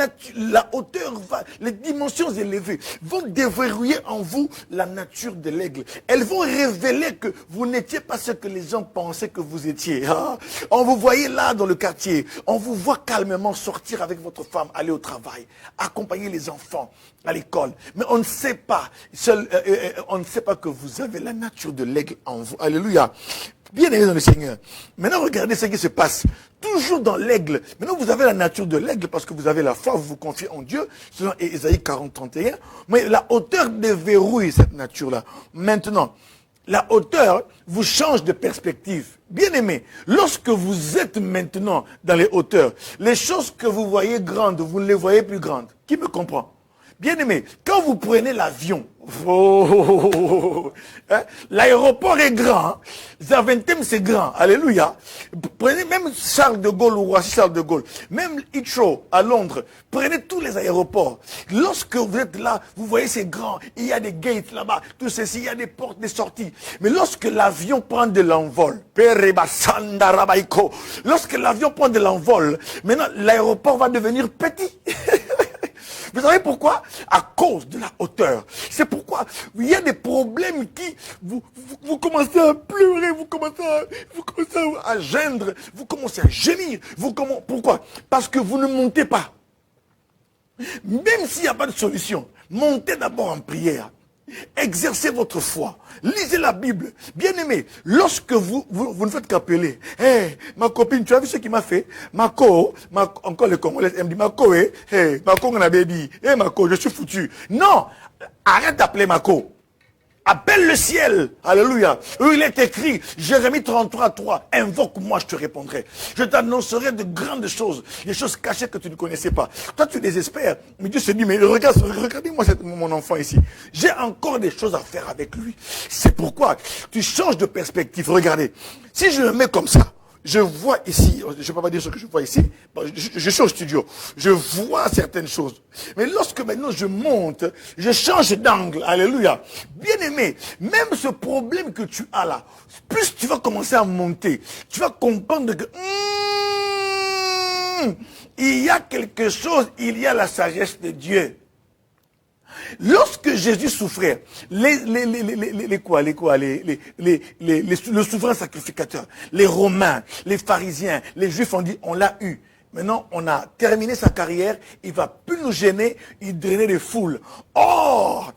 hauteur les dimensions élevées vont déverrouiller en vous la nature de l'aigle. Elles vont révéler que vous n'étiez pas ce que les gens pensaient que vous étiez. Hein? On vous voyait là dans le quartier. On vous voit calmement sortir avec votre femme, aller au travail, accompagner les enfants à l'école. Mais on ne sait pas, on ne sait pas que vous avez la nature de l'aigle en vous. Alléluia. Bien aimé dans le Seigneur. Maintenant, regardez ce qui se passe. Toujours dans l'aigle. Maintenant, vous avez la nature de l'aigle parce que vous avez la foi, vous vous confiez en Dieu. Selon Ésaïe 40, 31. Mais la hauteur déverrouille cette nature-là. Maintenant, La hauteur vous change de perspective. Bien-aimé, lorsque vous êtes maintenant dans les hauteurs, les choses que vous voyez grandes, vous ne les voyez plus grandes. Qui me comprend? Bien-aimé, quand vous prenez l'avion, hein, l'aéroport est grand, hein, Zaventem c'est grand, alléluia. Prenez même Charles de Gaulle ou Roissy Charles de Gaulle, même Heathrow à Londres, prenez tous les aéroports. Lorsque vous êtes là, vous voyez c'est grand, il y a des gates là-bas, tout ceci, il y a des portes, des sorties. Mais lorsque l'avion prend de l'envol, lorsque l'avion prend de l'envol, maintenant l'aéroport va devenir petit. Vous savez pourquoi? À cause de la hauteur. C'est pourquoi il y a des problèmes qui, vous commencez à pleurer, vous commencez à geindre, vous commencez à gémir. Pourquoi? Parce que vous ne montez pas. Même s'il n'y a pas de solution, montez d'abord en prière. Exercez votre foi. Lisez la Bible. Bien-aimé, lorsque vous ne faites qu'appeler, hey, ma copine, tu as vu ce qu'il m'a fait? Mako, encore les Congolais, elle me dit, Mako, hey, Mako, on avait dit, hey, Mako, je suis foutu. Non, arrête d'appeler Mako. Appelle le ciel. Alléluia. Il est écrit, Jérémie 33:3, invoque-moi, je te répondrai. Je t'annoncerai de grandes choses, des choses cachées que tu ne connaissais pas. Toi, tu désespères. Mais Dieu se dit, mais regardez-moi mon enfant ici. J'ai encore des choses à faire avec lui. C'est pourquoi tu changes de perspective. Regardez. Si je me mets comme ça, je vois ici, je ne peux pas dire ce que je vois ici, je suis au studio, je vois certaines choses. Mais lorsque maintenant je monte, je change d'angle, alléluia. Bien aimé, même ce problème que tu as là, plus tu vas commencer à monter, tu vas comprendre que il y a quelque chose, il y a la sagesse de Dieu. Lorsque Jésus souffrait, le souverain sacrificateur, les Romains, les pharisiens, les Juifs ont dit, on l'a eu. Maintenant, on a terminé sa carrière, il ne va plus nous gêner, il drainait les foules. Or,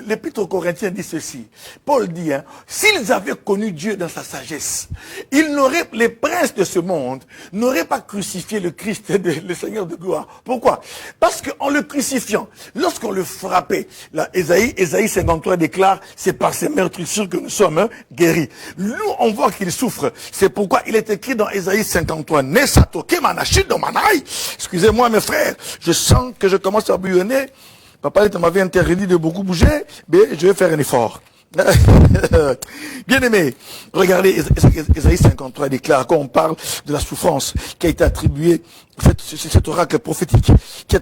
l'Épître aux Corinthiens dit ceci. Paul dit, hein, s'ils avaient connu Dieu dans sa sagesse, les princes de ce monde n'auraient pas crucifié le Christ, le Seigneur de gloire. Pourquoi? Parce qu'en le crucifiant, lorsqu'on le frappait, là, Ésaïe 53 déclare, c'est par ces meurtrissures que nous sommes guéris. Nous, on voit qu'il souffre. C'est pourquoi il est écrit dans Ésaïe 53, excusez-moi mes frères, je sens que je commence à bouillonner. Papa m'avait interdit de beaucoup bouger, mais je vais faire un effort. Bien aimé, regardez, Ésaïe 53 déclare, quand on parle de la souffrance qui a été attribuée, cet oracle prophétique, qui a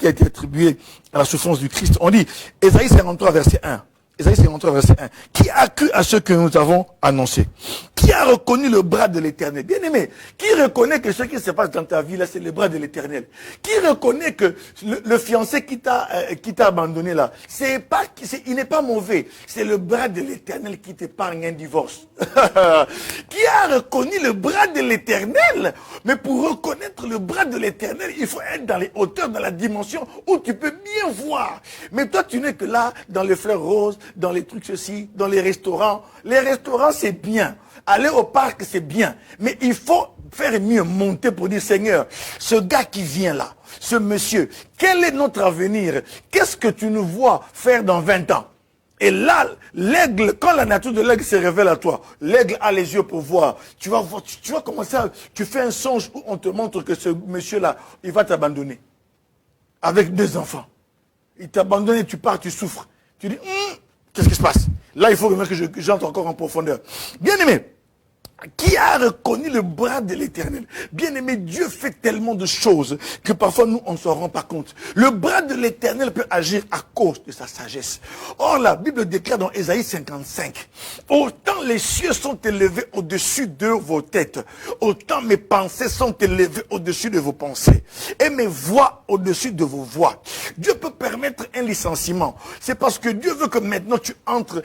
été attribué à la souffrance du Christ, on dit, Ésaïe 53 verset 1, Ésaïe 53 verset 1, qui a cru à ce que nous avons annoncé? Qui a reconnu le bras de l'Éternel? Bien aimé, qui reconnaît que ce qui se passe dans ta vie là, c'est le bras de l'Éternel? Qui reconnaît que le fiancé qui t'a abandonné là, il n'est pas mauvais, c'est le bras de l'Éternel qui t'épargne un divorce? Qui a reconnu le bras de l'Éternel? Mais pour reconnaître le bras de l'Éternel, il faut être dans les hauteurs, dans la dimension où tu peux bien voir. Mais toi, tu n'es que là, dans les fleurs roses, dans les trucs ceci, dans les restaurants. Les restaurants, c'est bien. Aller au parc, c'est bien. Mais il faut faire mieux, monter pour dire, Seigneur, ce gars qui vient là, ce monsieur, quel est notre avenir? Qu'est-ce que tu nous vois faire dans 20 ans? Et là, l'aigle, quand la nature de l'aigle se révèle à toi, l'aigle a les yeux pour voir. Tu vas commencer tu fais un songe où on te montre que ce monsieur-là, il va t'abandonner. Avec 2 enfants. Il t'abandonne et tu pars, tu souffres. Tu dis, qu'est-ce qui se passe? Là, il faut que j'entre encore en profondeur. Bien aimé, qui a reconnu le bras de l'Éternel? Bien aimé, Dieu fait tellement de choses que parfois nous, on ne s'en rend pas compte. Le bras de l'Éternel peut agir à cause de sa sagesse. Or, la Bible déclare dans Ésaïe 55, autant les cieux sont élevés au-dessus de vos têtes, autant mes pensées sont élevées au-dessus de vos pensées, et mes voix au-dessus de vos voix. Dieu peut permettre un licenciement. C'est parce que Dieu veut que maintenant tu entres,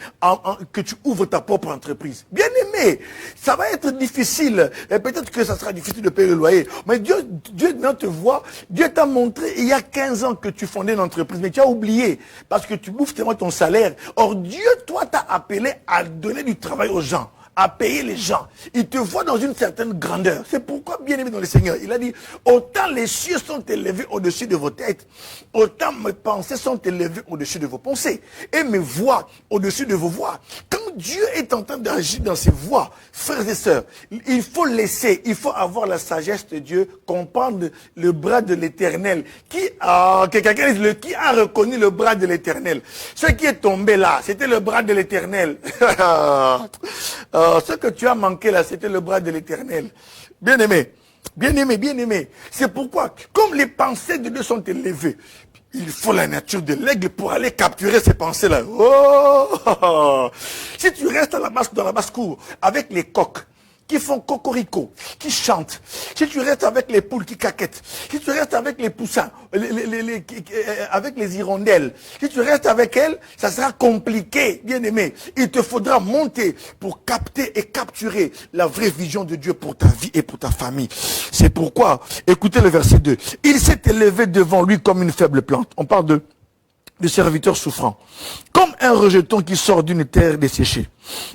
que tu ouvres ta propre entreprise. Bien aimé, ça va être difficile, et peut-être que ça sera difficile de payer le loyer, mais Dieu maintenant te voit, Dieu t'a montré il y a 15 ans que tu fondais une entreprise, mais tu as oublié, parce que tu bouffes tellement ton salaire. Or Dieu, toi, t'a appelé à donner du travail aux gens, à payer les gens. Il te voit dans une certaine grandeur. C'est pourquoi, bien aimé dans le Seigneur, il a dit, autant les cieux sont élevés au-dessus de vos têtes, autant mes pensées sont élevées au-dessus de vos pensées, et mes voix au-dessus de vos voix. Quand Dieu est en train d'agir dans ses voix, frères et sœurs, il faut laisser, il faut avoir la sagesse de Dieu, comprendre le bras de l'Éternel. Qui a reconnu le bras de l'Éternel? Ce qui est tombé là, c'était le bras de l'Éternel. Ce que tu as manqué là, c'était le bras de l'Éternel. Bien aimé, bien aimé, bien aimé. C'est pourquoi, comme les pensées de Dieu sont élevées, il faut la nature de l'aigle pour aller capturer ces pensées-là. Oh! Si tu restes dans la basse-cour avec les coqs qui font cocorico, qui chantent, si tu restes avec les poules qui caquettent, si tu restes avec les poussins, avec les hirondelles, si tu restes avec elles, ça sera compliqué, bien aimé. Il te faudra monter pour capter et capturer la vraie vision de Dieu pour ta vie et pour ta famille. C'est pourquoi, écoutez le verset 2, il s'est élevé devant lui comme une faible plante. On parle de serviteur souffrant, comme un rejeton qui sort d'une terre desséchée.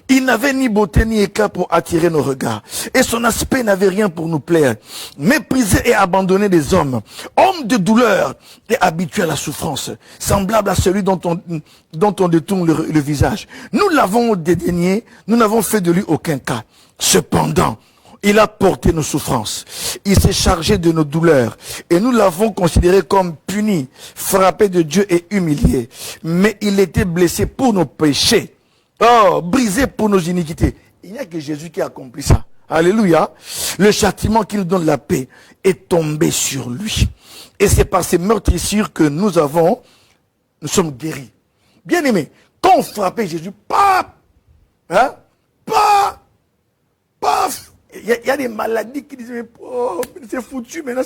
Il n'avait ni beauté ni éclat pour attirer nos regards, et son aspect n'avait rien pour nous plaire. Méprisé et abandonné des hommes, homme de douleur et habitué à la souffrance, semblable à celui dont on détourne le visage. Nous l'avons dédaigné, nous n'avons fait de lui aucun cas. Cependant, il a porté nos souffrances. Il s'est chargé de nos douleurs. Et nous l'avons considéré comme puni, frappé de Dieu et humilié. Mais il était blessé pour nos péchés. Oh, brisé pour nos iniquités. Il n'y a que Jésus qui a accompli ça. Alléluia. Le châtiment qui nous donne la paix est tombé sur lui. Et c'est par ces meurtrissures que nous sommes guéris. Bien aimés, quand on frappait Jésus, paf, hein, paf, paf, il y a des maladies qui disent, mais oh, c'est foutu, maintenant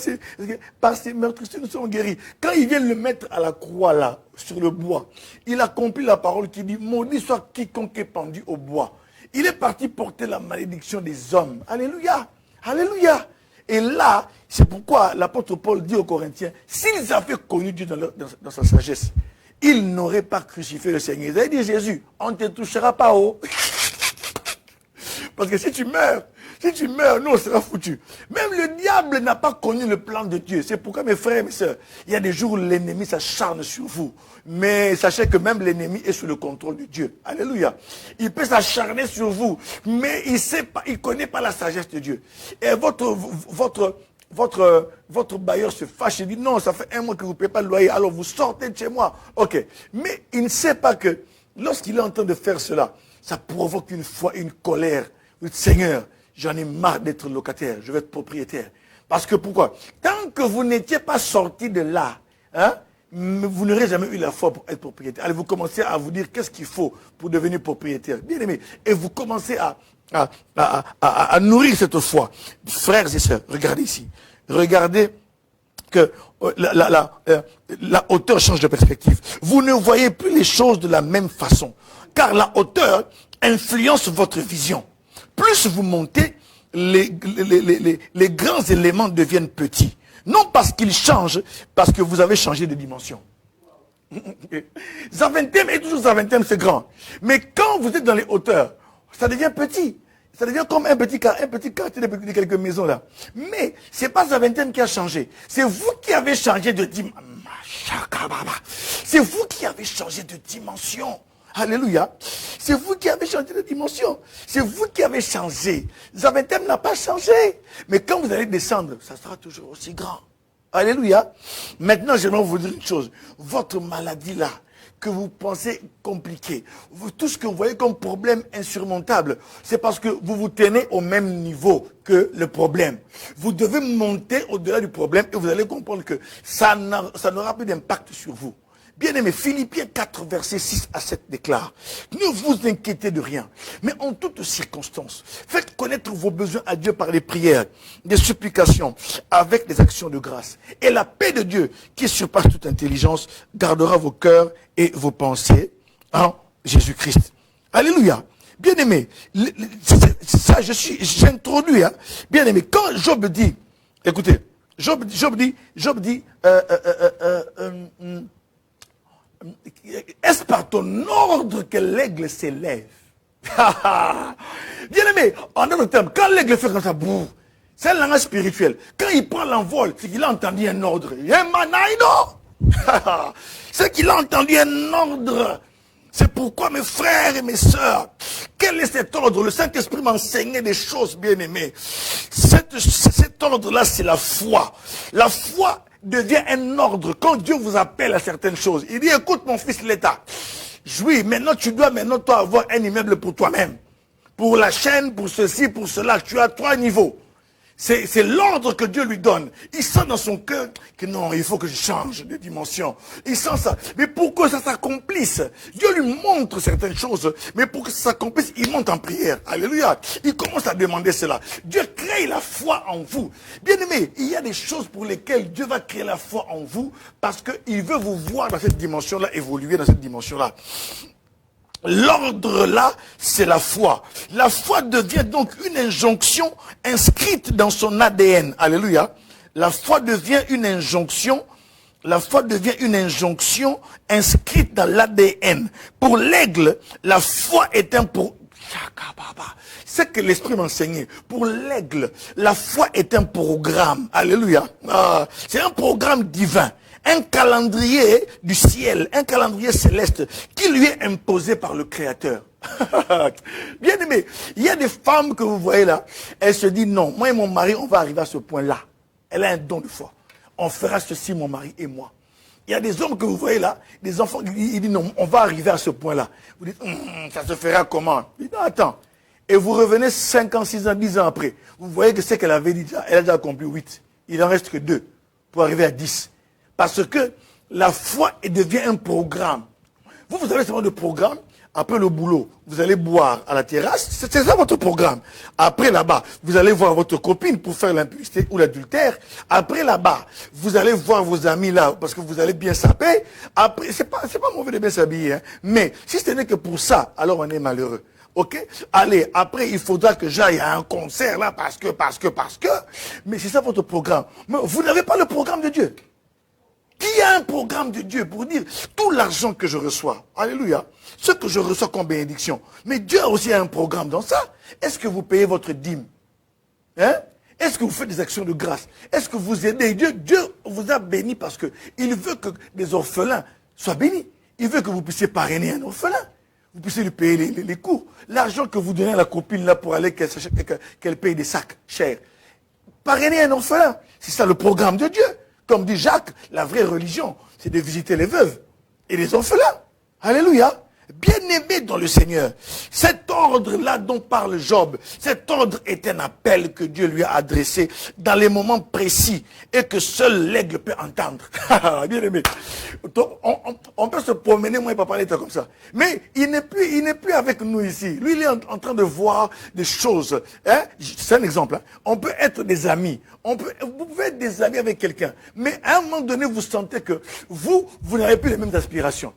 par ces meurtrissures nous sommes guéris. Quand ils viennent le mettre à la croix là, sur le bois, il accomplit la parole qui dit, maudit soit quiconque est pendu au bois. Il est parti porter la malédiction des hommes. Alléluia, alléluia. Et là, c'est pourquoi l'apôtre Paul dit aux Corinthiens, s'ils avaient connu Dieu dans sa sagesse, ils n'auraient pas crucifié le Seigneur. Ils avaient dit, Jésus, on ne te touchera pas haut. Parce que si tu meurs, nous on sera foutus. Même le diable n'a pas connu le plan de Dieu. C'est pourquoi mes frères et mes sœurs, il y a des jours où l'ennemi s'acharne sur vous. Mais sachez que même l'ennemi est sous le contrôle de Dieu. Alléluia. Il peut s'acharner sur vous, mais il sait pas, il connaît pas la sagesse de Dieu. Et votre bailleur se fâche et dit non, ça fait 1 mois que vous ne payez pas le loyer, alors vous sortez de chez moi. Ok. Mais il ne sait pas que lorsqu'il est en train de faire cela, ça provoque une foi, une colère. Vous dites, Seigneur, j'en ai marre d'être locataire, je vais être propriétaire. Parce que pourquoi? Tant que vous n'étiez pas sorti de là, hein, vous n'aurez jamais eu la foi pour être propriétaire. Allez, vous commencez à vous dire qu'est-ce qu'il faut pour devenir propriétaire. Bien aimé. Et vous commencez à nourrir cette foi. Frères et sœurs, regardez ici. Regardez que la hauteur change de perspective. Vous ne voyez plus les choses de la même façon. Car la hauteur influence votre vision. Plus vous montez, les grands éléments deviennent petits. Non parce qu'ils changent, parce que vous avez changé de dimension. Zaventem est toujours Zaventem, c'est grand. Mais quand vous êtes dans les hauteurs, ça devient petit. Ça devient comme un petit quartier de quelques maisons là. Mais c'est pas Zaventem qui a changé. C'est vous qui avez changé de dimension. C'est vous qui avez changé de dimension. Alléluia. C'est vous qui avez changé de dimension. C'est vous qui avez changé. Zaventem n'a pas changé. Mais quand vous allez descendre, ça sera toujours aussi grand. Alléluia. Maintenant, j'aimerais vous dire une chose. Votre maladie là, que vous pensez compliquée, tout ce que vous voyez comme problème insurmontable, c'est parce que vous vous tenez au même niveau que le problème. Vous devez monter au-delà du problème et vous allez comprendre que ça n'aura plus d'impact sur vous. Bien-aimé, Philippiens 4, versets 6 à 7 déclare, ne vous inquiétez de rien, mais en toutes circonstances, faites connaître vos besoins à Dieu par les prières, des supplications, avec des actions de grâce. Et la paix de Dieu, qui surpasse toute intelligence, gardera vos cœurs et vos pensées en Jésus-Christ. Alléluia. Bien-aimé, ça j'introduis, hein. Bien-aimé, quand Job dit, écoutez, Job dit, est-ce par ton ordre que l'aigle s'élève? Bien aimé, en d'autres termes, quand l'aigle fait comme ça, bouh, c'est un langage spirituel. Quand il prend l'envol, c'est qu'il a entendu un ordre. C'est qu'il a entendu un ordre. C'est pourquoi mes frères et mes sœurs, quel est cet ordre? Le Saint-Esprit m'a enseigné des choses, bien aimées. Cet ordre-là, c'est la foi. La foi devient un ordre. Quand Dieu vous appelle à certaines choses, il dit, écoute mon fils l'État. Oui, maintenant tu dois toi avoir un immeuble pour toi-même. Pour la chaîne, pour ceci, pour cela. Tu as 3 niveaux. C'est l'ordre que Dieu lui donne. Il sent dans son cœur que non, il faut que je change de dimension. Il sent ça. Mais pour que ça s'accomplisse, Dieu lui montre certaines choses. Mais pour que ça s'accomplisse, il monte en prière. Alléluia. Il commence à demander cela. Dieu crée la foi en vous. Bien aimé, il y a des choses pour lesquelles Dieu va créer la foi en vous parce qu'il veut vous voir dans cette dimension-là, évoluer dans cette dimension-là. L'ordre là, c'est la foi. La foi devient donc une injonction inscrite dans son ADN. Alléluia. La foi devient une injonction. La foi devient une injonction inscrite dans l'ADN. Pour l'aigle, la foi est un pour... C'est que l'Esprit m'a enseigné. Pour l'aigle, la foi est un programme. Alléluia. C'est un programme divin. Un calendrier du ciel, un calendrier céleste qui lui est imposé par le Créateur. Bien aimé, il y a des femmes que vous voyez là, elles se disent non, moi et mon mari, on va arriver à ce point-là. Elle a un don de foi. On fera ceci, mon mari et moi. Il y a des hommes que vous voyez là, des enfants, ils disent non, on va arriver à ce point-là. Vous dites, ça se fera comment? Il dit, non, attends. Et vous revenez 5 ans, 6 ans, 10 ans après. Vous voyez que ce qu'elle avait dit, elle a déjà accompli 8. Il en reste que 2 pour arriver à 10. Parce que la foi devient un programme. Vous avez seulement de programme. Après le boulot, vous allez boire à la terrasse. C'est ça votre programme. Après là-bas, vous allez voir votre copine pour faire l'impudicité ou l'adultère. Après là-bas, vous allez voir vos amis là parce que vous allez bien s'habiller. Après, c'est pas mauvais de bien s'habiller. Hein. Mais si ce n'est que pour ça, alors on est malheureux. Ok? Allez, après, il faudra que j'aille à un concert là parce que. Mais c'est ça votre programme. Mais vous n'avez pas le programme de Dieu. Qui a un programme de Dieu pour dire tout l'argent que je reçois, alléluia, ce que je reçois comme bénédiction. Mais Dieu a aussi un programme dans ça. Est-ce que vous payez votre dîme? Hein? Est-ce que vous faites des actions de grâce? Est-ce que vous aidez? Dieu vous a béni parce qu'il veut que les orphelins soient bénis. Il veut que vous puissiez parrainer un orphelin. Vous puissiez lui payer les cours. L'argent que vous donnez à la copine là pour aller qu'elle paye des sacs chers. Parrainer un orphelin. C'est ça le programme de Dieu. Comme dit Jacques, la vraie religion, c'est de visiter les veuves et les orphelins. Alléluia. Bien-aimé dans le Seigneur. Cet ordre-là dont parle Job, cet ordre est un appel que Dieu lui a adressé dans les moments précis et que seul l'aigle peut entendre. Bien-aimé. On peut se promener, moi et papa était comme ça. Mais il n'est plus avec nous ici. Lui, il est en train de voir des choses. Hein? C'est un exemple. Hein? On peut être des amis. Vous pouvez être des amis avec quelqu'un. Mais à un moment donné, vous sentez que vous n'avez plus les mêmes aspirations.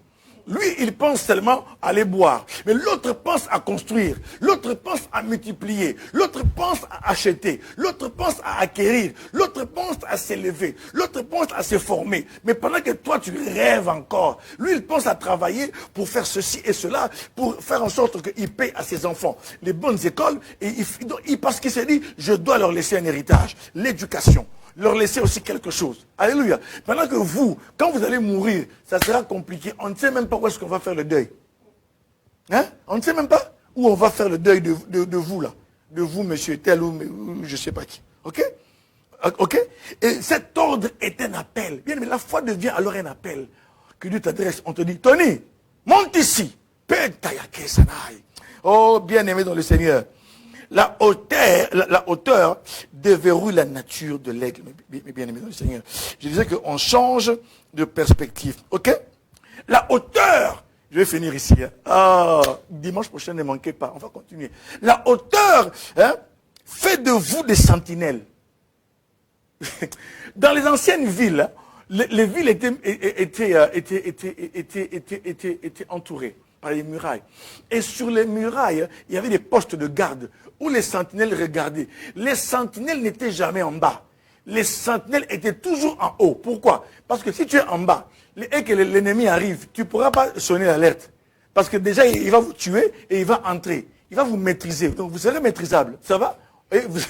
Lui, il pense seulement à aller boire. Mais l'autre pense à construire. L'autre pense à multiplier. L'autre pense à acheter. L'autre pense à acquérir. L'autre pense à s'élever. L'autre pense à se former. Mais pendant que toi, tu rêves encore. Lui, il pense à travailler pour faire ceci et cela, pour faire en sorte qu'il paye à ses enfants les bonnes écoles. Et parce qu'il s'est dit, je dois leur laisser un héritage. L'éducation. Leur laisser aussi quelque chose. Alléluia. Pendant que vous, quand vous allez mourir, ça sera compliqué. On ne sait même pas où est-ce qu'on va faire le deuil. Hein? On ne sait même pas où on va faire le deuil de vous là. De vous, monsieur tel ou je ne sais pas qui. Ok? Ok? Et cet ordre est un appel. Bien, mais la foi devient alors un appel. Que Dieu t'adresse. On te dit, Tony, monte ici. Oh, bien aimé dans le Seigneur. La hauteur déverrouille la nature de l'aigle, mes bien-aimés dans le Seigneur. Je disais qu'on change de perspective. Ok? La hauteur, je vais finir ici. Hein. Dimanche prochain, ne manquez pas. On va continuer. La hauteur fait de vous des sentinelles. Dans les anciennes villes, les villes étaient entourées par les murailles. Et sur les murailles, il y avait des postes de garde où les sentinelles regardaient. Les sentinelles n'étaient jamais en bas. Les sentinelles étaient toujours en haut. Pourquoi? Parce que si tu es en bas et que l'ennemi arrive, tu ne pourras pas sonner l'alerte. Parce que déjà, il va vous tuer et il va entrer. il va vous maîtriser. Donc vous serez maîtrisable. Ça va? Et vous...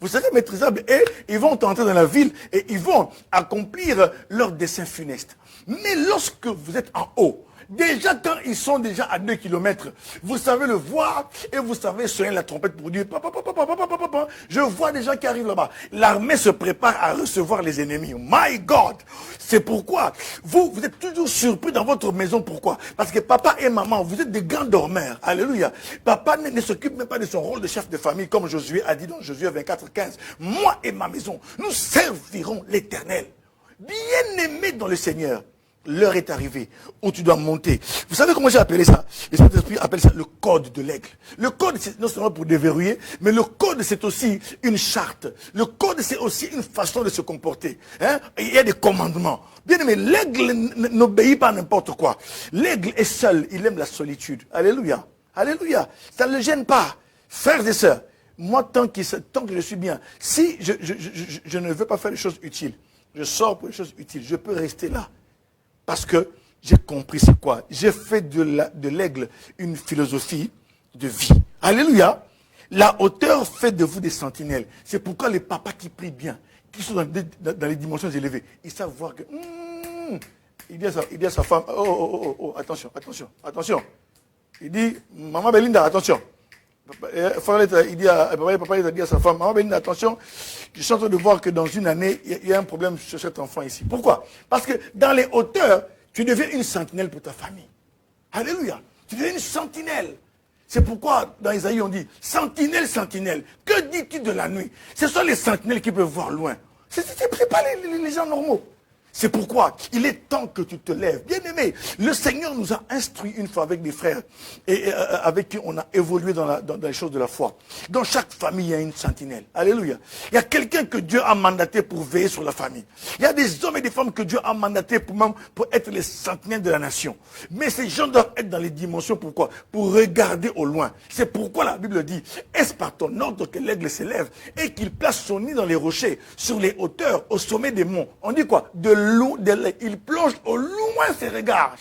vous serez maîtrisable et ils vont entrer dans la ville et ils vont accomplir leur dessein funeste. Mais lorsque vous êtes en haut, déjà quand ils sont déjà à 2 kilomètres, vous savez le voir et vous savez sonner la trompette pour dire papa, papa, papa, papa, papa. Je vois des gens qui arrivent là-bas. L'armée se prépare à recevoir les ennemis. My God! C'est pourquoi vous êtes toujours surpris dans votre maison. Pourquoi? Parce que papa et maman, vous êtes des grands dormeurs. Alléluia. Papa ne s'occupe même pas de son rôle de chef de famille, comme Josué a dit dans Josué 24, 15. Moi et ma maison, nous servirons l'Éternel. Bien-aimé dans le Seigneur. L'heure est arrivée où tu dois monter. Vous savez comment j'ai appelé ça? Le Saint-Esprit appelle ça le code de l'aigle. Le code, c'est non seulement pour déverrouiller, mais le code, c'est aussi une charte. Le code, c'est aussi une façon de se comporter. Hein? Il y a des commandements. Bien aimé, l'aigle n'obéit pas à n'importe quoi. L'aigle est seul, il aime la solitude. Alléluia. Alléluia. Ça ne le gêne pas. Frères et sœurs, moi, tant que je suis bien, si je ne veux pas faire des choses utiles, je sors pour des choses utiles, je peux rester là. Parce que j'ai compris c'est quoi. J'ai fait de l'aigle une philosophie de vie. Alléluia. La hauteur fait de vous des sentinelles. C'est pourquoi les papas qui prient bien, qui sont dans les dimensions élevées, ils savent voir que... il dit à sa femme, attention. Il dit, maman Belinda, attention. Il dit papa il a dit à sa femme, maman Belinda, attention, je suis en train de voir que dans une année, il y a un problème sur cet enfant ici. Pourquoi? Parce que dans les hauteurs, tu deviens une sentinelle pour ta famille. Alléluia. Tu deviens une sentinelle. C'est pourquoi dans Isaïe on dit, sentinelle, sentinelle, que dis-tu de la nuit? Ce sont les sentinelles qui peuvent voir loin. Ce n'est pas les gens normaux. C'est pourquoi il est temps que tu te lèves. Bien-aimé, le Seigneur nous a instruit une fois avec des frères et avec qui on a évolué dans les choses de la foi. Dans chaque famille, il y a une sentinelle. Alléluia. Il y a quelqu'un que Dieu a mandaté pour veiller sur la famille. Il y a des hommes et des femmes que Dieu a mandatés pour être les sentinelles de la nation. Mais ces gens doivent être dans les dimensions. Pourquoi? Pour regarder au loin. C'est pourquoi la Bible dit, est-ce par ton ordre que l'aigle s'élève et qu'il place son nid dans les rochers, sur les hauteurs, au sommet des monts? On dit quoi? Il plonge au loin ses regards.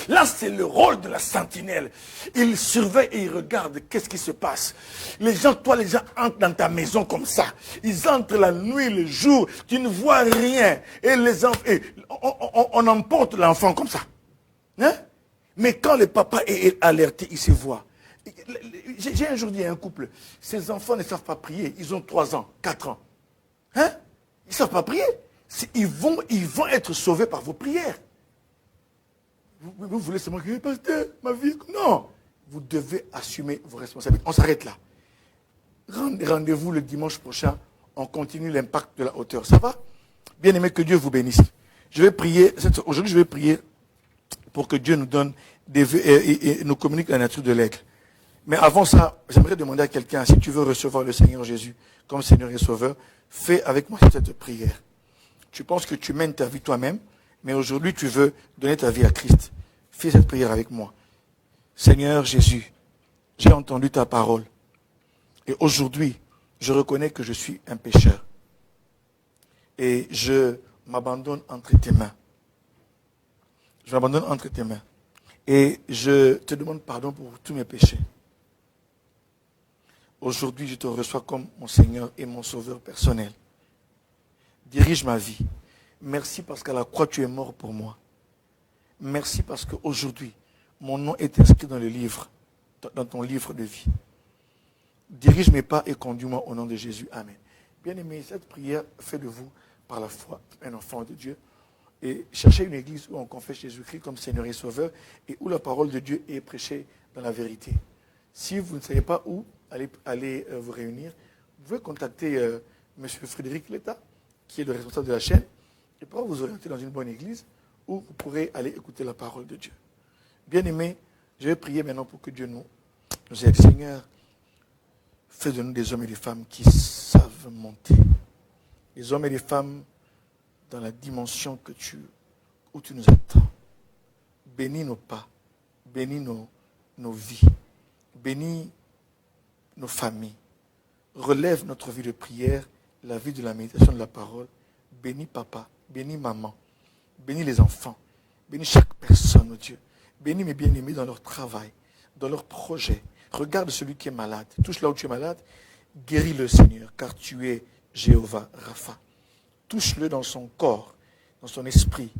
Là, c'est le rôle de la sentinelle. Il surveille et il regarde qu'est-ce qui se passe. Les gens entrent dans ta maison comme ça. Ils entrent la nuit, le jour. Tu ne vois rien. Et les enfants, on emporte l'enfant comme ça. Hein? Mais quand le papa est alerté, il se voit. J'ai un jour dit à un couple, ces enfants ne savent pas prier. Ils ont 3 ans, 4 ans. Hein? Ils ne savent pas prier. Ils vont être sauvés par vos prières. Vous voulez seulement que, pasteur, ma vie... Non. Vous devez assumer vos responsabilités. On s'arrête là. Rendez-vous le dimanche prochain. On continue l'impact de la hauteur. Ça va? Bien aimé, que Dieu vous bénisse. Aujourd'hui, je vais prier pour que Dieu nous donne et nous communique la nature de l'aigle. Mais avant ça, j'aimerais demander à quelqu'un, si tu veux recevoir le Seigneur Jésus comme Seigneur et Sauveur, fais avec moi cette prière. Tu penses que tu mènes ta vie toi-même, mais aujourd'hui tu veux donner ta vie à Christ. Fais cette prière avec moi. Seigneur Jésus, j'ai entendu ta parole. Et aujourd'hui, je reconnais que je suis un pécheur. Et je m'abandonne entre tes mains. Je m'abandonne entre tes mains. Et je te demande pardon pour tous mes péchés. Aujourd'hui, je te reçois comme mon Seigneur et mon Sauveur personnel. Dirige ma vie. Merci parce qu'à la croix, tu es mort pour moi. Merci parce qu'aujourd'hui, mon nom est inscrit dans le livre, dans ton livre de vie. Dirige mes pas et conduis-moi au nom de Jésus. Amen. Bien-aimés, cette prière fait de vous, par la foi, un enfant de Dieu. Et cherchez une église où on confesse Jésus-Christ comme Seigneur et Sauveur et où la parole de Dieu est prêchée dans la vérité. Si vous ne savez pas où allez vous réunir, vous pouvez contacter M. Frédéric Letta, qui est le responsable de la chaîne, et pourra vous orienter dans une bonne église où vous pourrez aller écouter la parole de Dieu. Bien-aimés, je vais prier maintenant pour que Dieu nous aide. Seigneur, fais de nous des hommes et des femmes qui savent monter. Des hommes et des femmes dans la dimension où tu nous attends. Bénis nos pas, bénis nos vies, bénis nos familles. Relève notre vie de prière, la vie de la méditation de la parole. Bénis papa, bénis maman, bénis les enfants, bénis chaque personne, oh Dieu. Bénis mes bien-aimés dans leur travail, dans leur projet. Regarde celui qui est malade. Touche là où tu es malade. Guéris-le, Seigneur, car tu es Jéhovah Rapha. Touche-le dans son corps, dans son esprit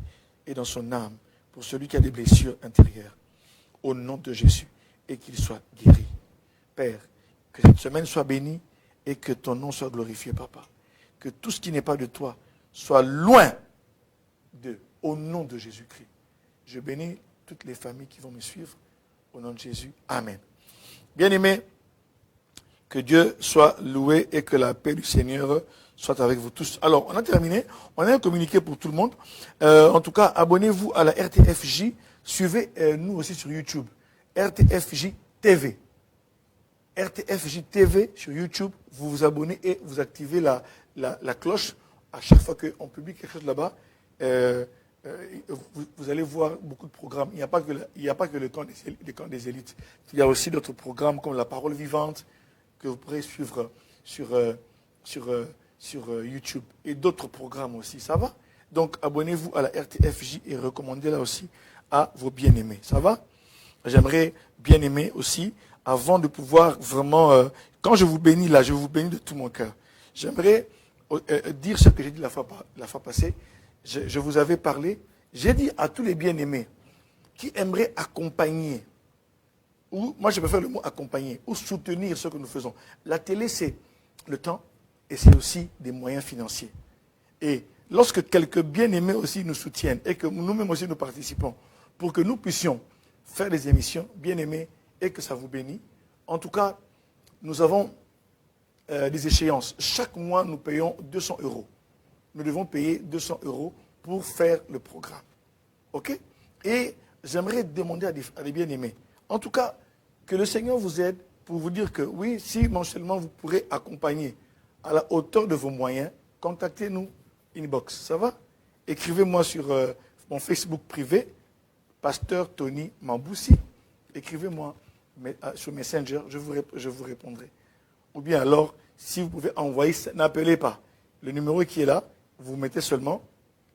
et dans son âme, pour celui qui a des blessures intérieures. Au nom de Jésus, et qu'il soit guéri. Père, que cette semaine soit bénie et que ton nom soit glorifié, Papa. Que tout ce qui n'est pas de toi soit loin d'eux, au nom de Jésus-Christ. Je bénis toutes les familles qui vont me suivre, au nom de Jésus. Amen. Bien-aimés, que Dieu soit loué et que la paix du Seigneur soit avec vous tous. Alors, on a terminé. On a un communiqué pour tout le monde. En tout cas, abonnez-vous à la RTFJ. Suivez-nous aussi sur YouTube. RTFJ TV. RTFJ TV sur YouTube. Vous vous abonnez et vous activez la cloche. À chaque fois qu'on publie quelque chose là-bas, vous allez voir beaucoup de programmes. Il n'y a pas que le camp des élites. Il y a aussi d'autres programmes comme la parole vivante que vous pourrez suivre sur YouTube et d'autres programmes aussi. Ça va? Donc, abonnez-vous à la RTFJ et recommandez-la aussi à vos bien-aimés. Ça va? J'aimerais bien aimer aussi, avant de pouvoir vraiment... quand je vous bénis là, je vous bénis de tout mon cœur. J'aimerais dire ce que j'ai dit la fois passée. Je vous avais parlé. J'ai dit à tous les bien-aimés qui aimeraient accompagner, ou moi je préfère le mot accompagner, ou soutenir ce que nous faisons. La télé, c'est le temps et c'est aussi des moyens financiers. Et lorsque quelques bien-aimés aussi nous soutiennent et que nous-mêmes aussi nous participons pour que nous puissions faire des émissions bien-aimées et que ça vous bénisse, en tout cas, nous avons des échéances. Chaque mois, nous payons 200 €. Nous devons payer 200 € pour faire le programme. OK? Et j'aimerais demander à des bien-aimés, en tout cas, que le Seigneur vous aide pour vous dire que oui, si mensuellement vous pourrez accompagner à la hauteur de vos moyens, contactez-nous inbox. Ça va? Écrivez-moi sur mon Facebook privé, Pasteur Tony Mamboussi. Écrivez-moi sur Messenger, je vous répondrai. Ou bien alors, si vous pouvez envoyer, n'appelez pas. Le numéro qui est là, vous mettez seulement,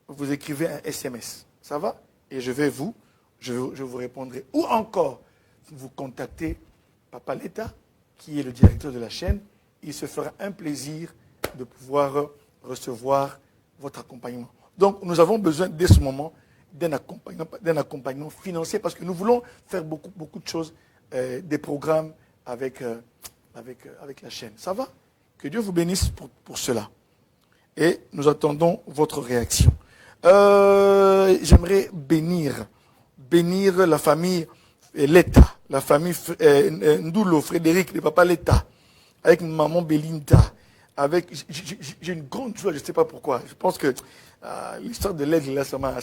vous écrivez un SMS. Ça va? Et je vous répondrai. Ou encore, vous contactez Papa Leta, qui est le directeur de la chaîne. Il se fera un plaisir de pouvoir recevoir votre accompagnement. Donc, nous avons besoin, dès ce moment, d'un accompagnement financier parce que nous voulons faire beaucoup de choses, des programmes avec la chaîne. Ça va? Que Dieu vous bénisse pour cela. Et nous attendons votre réaction. J'aimerais bénir la famille Leta, la famille Ndoulo, Frédéric, le papa Leta, avec maman Belinda. J'ai une grande joie, je ne sais pas pourquoi. Je pense que l'histoire de l'aide, là, ça m'a...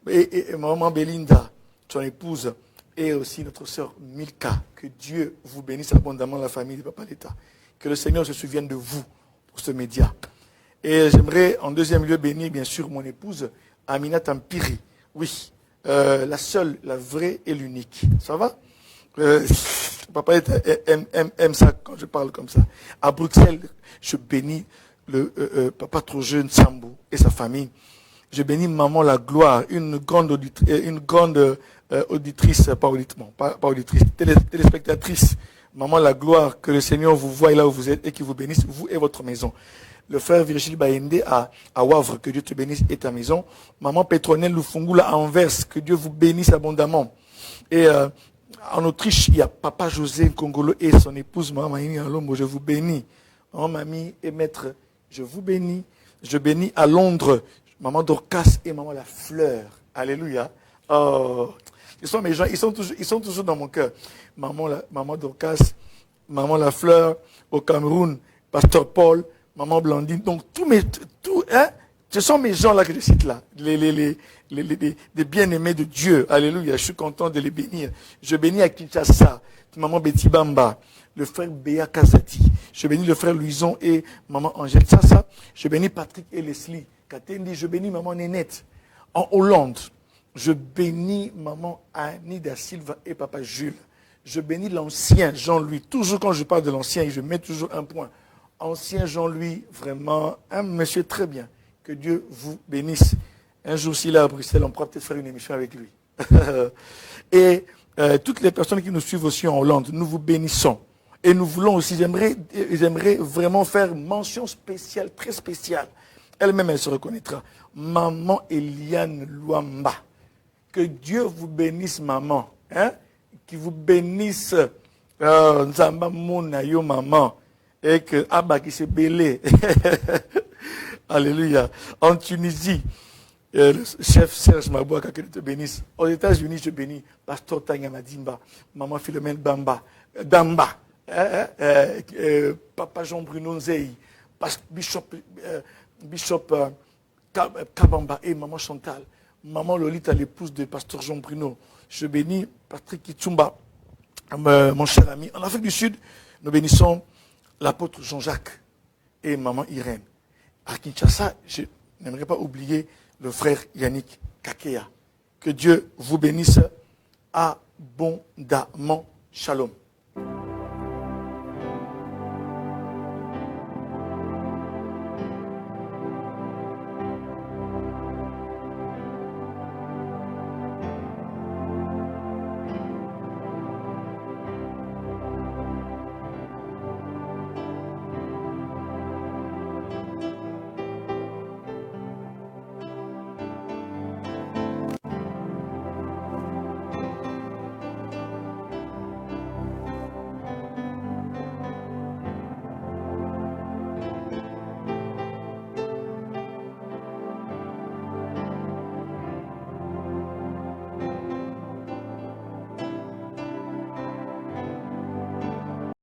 Et maman Belinda, son épouse, et aussi notre sœur Milka. Que Dieu vous bénisse abondamment, la famille de papa Leta. Que le Seigneur se souvienne de vous pour ce média. Et j'aimerais en deuxième lieu bénir bien sûr mon épouse Amina Tampiri. Oui, la seule, la vraie et l'unique. Ça va? Papa aime ça quand je parle comme ça. À Bruxelles, je bénis le papa trop jeune Sambou et sa famille. Je bénis maman la gloire, une grande auditrice, téléspectatrice. Maman la gloire, que le Seigneur vous voie là où vous êtes et qu'il vous bénisse, vous et votre maison. Le frère Virgile Bayende à Wavre, que Dieu te bénisse et ta maison. Maman Pétronelle Lufungula à Anvers, que Dieu vous bénisse abondamment. Et en Autriche, il y a papa José Kongolo et son épouse Maman Maïmi Alombo, je vous bénis. Maman Mamie et maître, je vous bénis. Je bénis à Londres, Maman Dorcas et Maman La Fleur. Alléluia. Oh, ils sont mes gens, ils sont toujours dans mon cœur. Maman Dorcas, Maman La Fleur, au Cameroun, Pasteur Paul, Maman Blandine. Donc, ce sont mes gens là que je cite là. Les bien-aimés de Dieu. Alléluia. Je suis content de les bénir. Je bénis à Kinshasa, Maman Betty Bamba, le frère Béa Kazati. Je bénis le frère Louison et Maman Angèle Sassa. Je bénis Patrick et Leslie Katendi. Je bénis Maman Nénette. En Hollande, je bénis Maman Annie da Silva et Papa Jules. Je bénis l'ancien Jean-Louis. Toujours quand je parle de l'ancien, je mets toujours un point. Ancien Jean-Louis, vraiment, un monsieur très bien. Que Dieu vous bénisse. Un jour, s'il est à Bruxelles, on pourra peut-être faire une émission avec lui. Et toutes les personnes qui nous suivent aussi en Hollande, nous vous bénissons. Et nous voulons aussi, j'aimerais vraiment faire mention spéciale, très spéciale. Elle-même, elle se reconnaîtra. Maman Eliane Luamba. Que Dieu vous bénisse, maman. Hein? Qu'il vous bénisse, Nzamba Monayo, maman. Et que Abba qui s'est belé. Alléluia. En Tunisie, le chef Serge Mabouaka, que Dieu te bénisse. Aux États-Unis, je bénis Pasteur Tanya Madimba, maman Philomène Damba, Papa Jean-Bruno Nzei, Bishop Kabamba et maman Chantal, maman Lolita, l'épouse de Pasteur Jean-Bruno. Je bénis Patrick Kitsumba, mon cher ami. En Afrique du Sud, nous bénissons l'apôtre Jean-Jacques et maman Irène. À Kinshasa, je n'aimerais pas oublier le frère Yannick Kakea. Que Dieu vous bénisse abondamment. Shalom.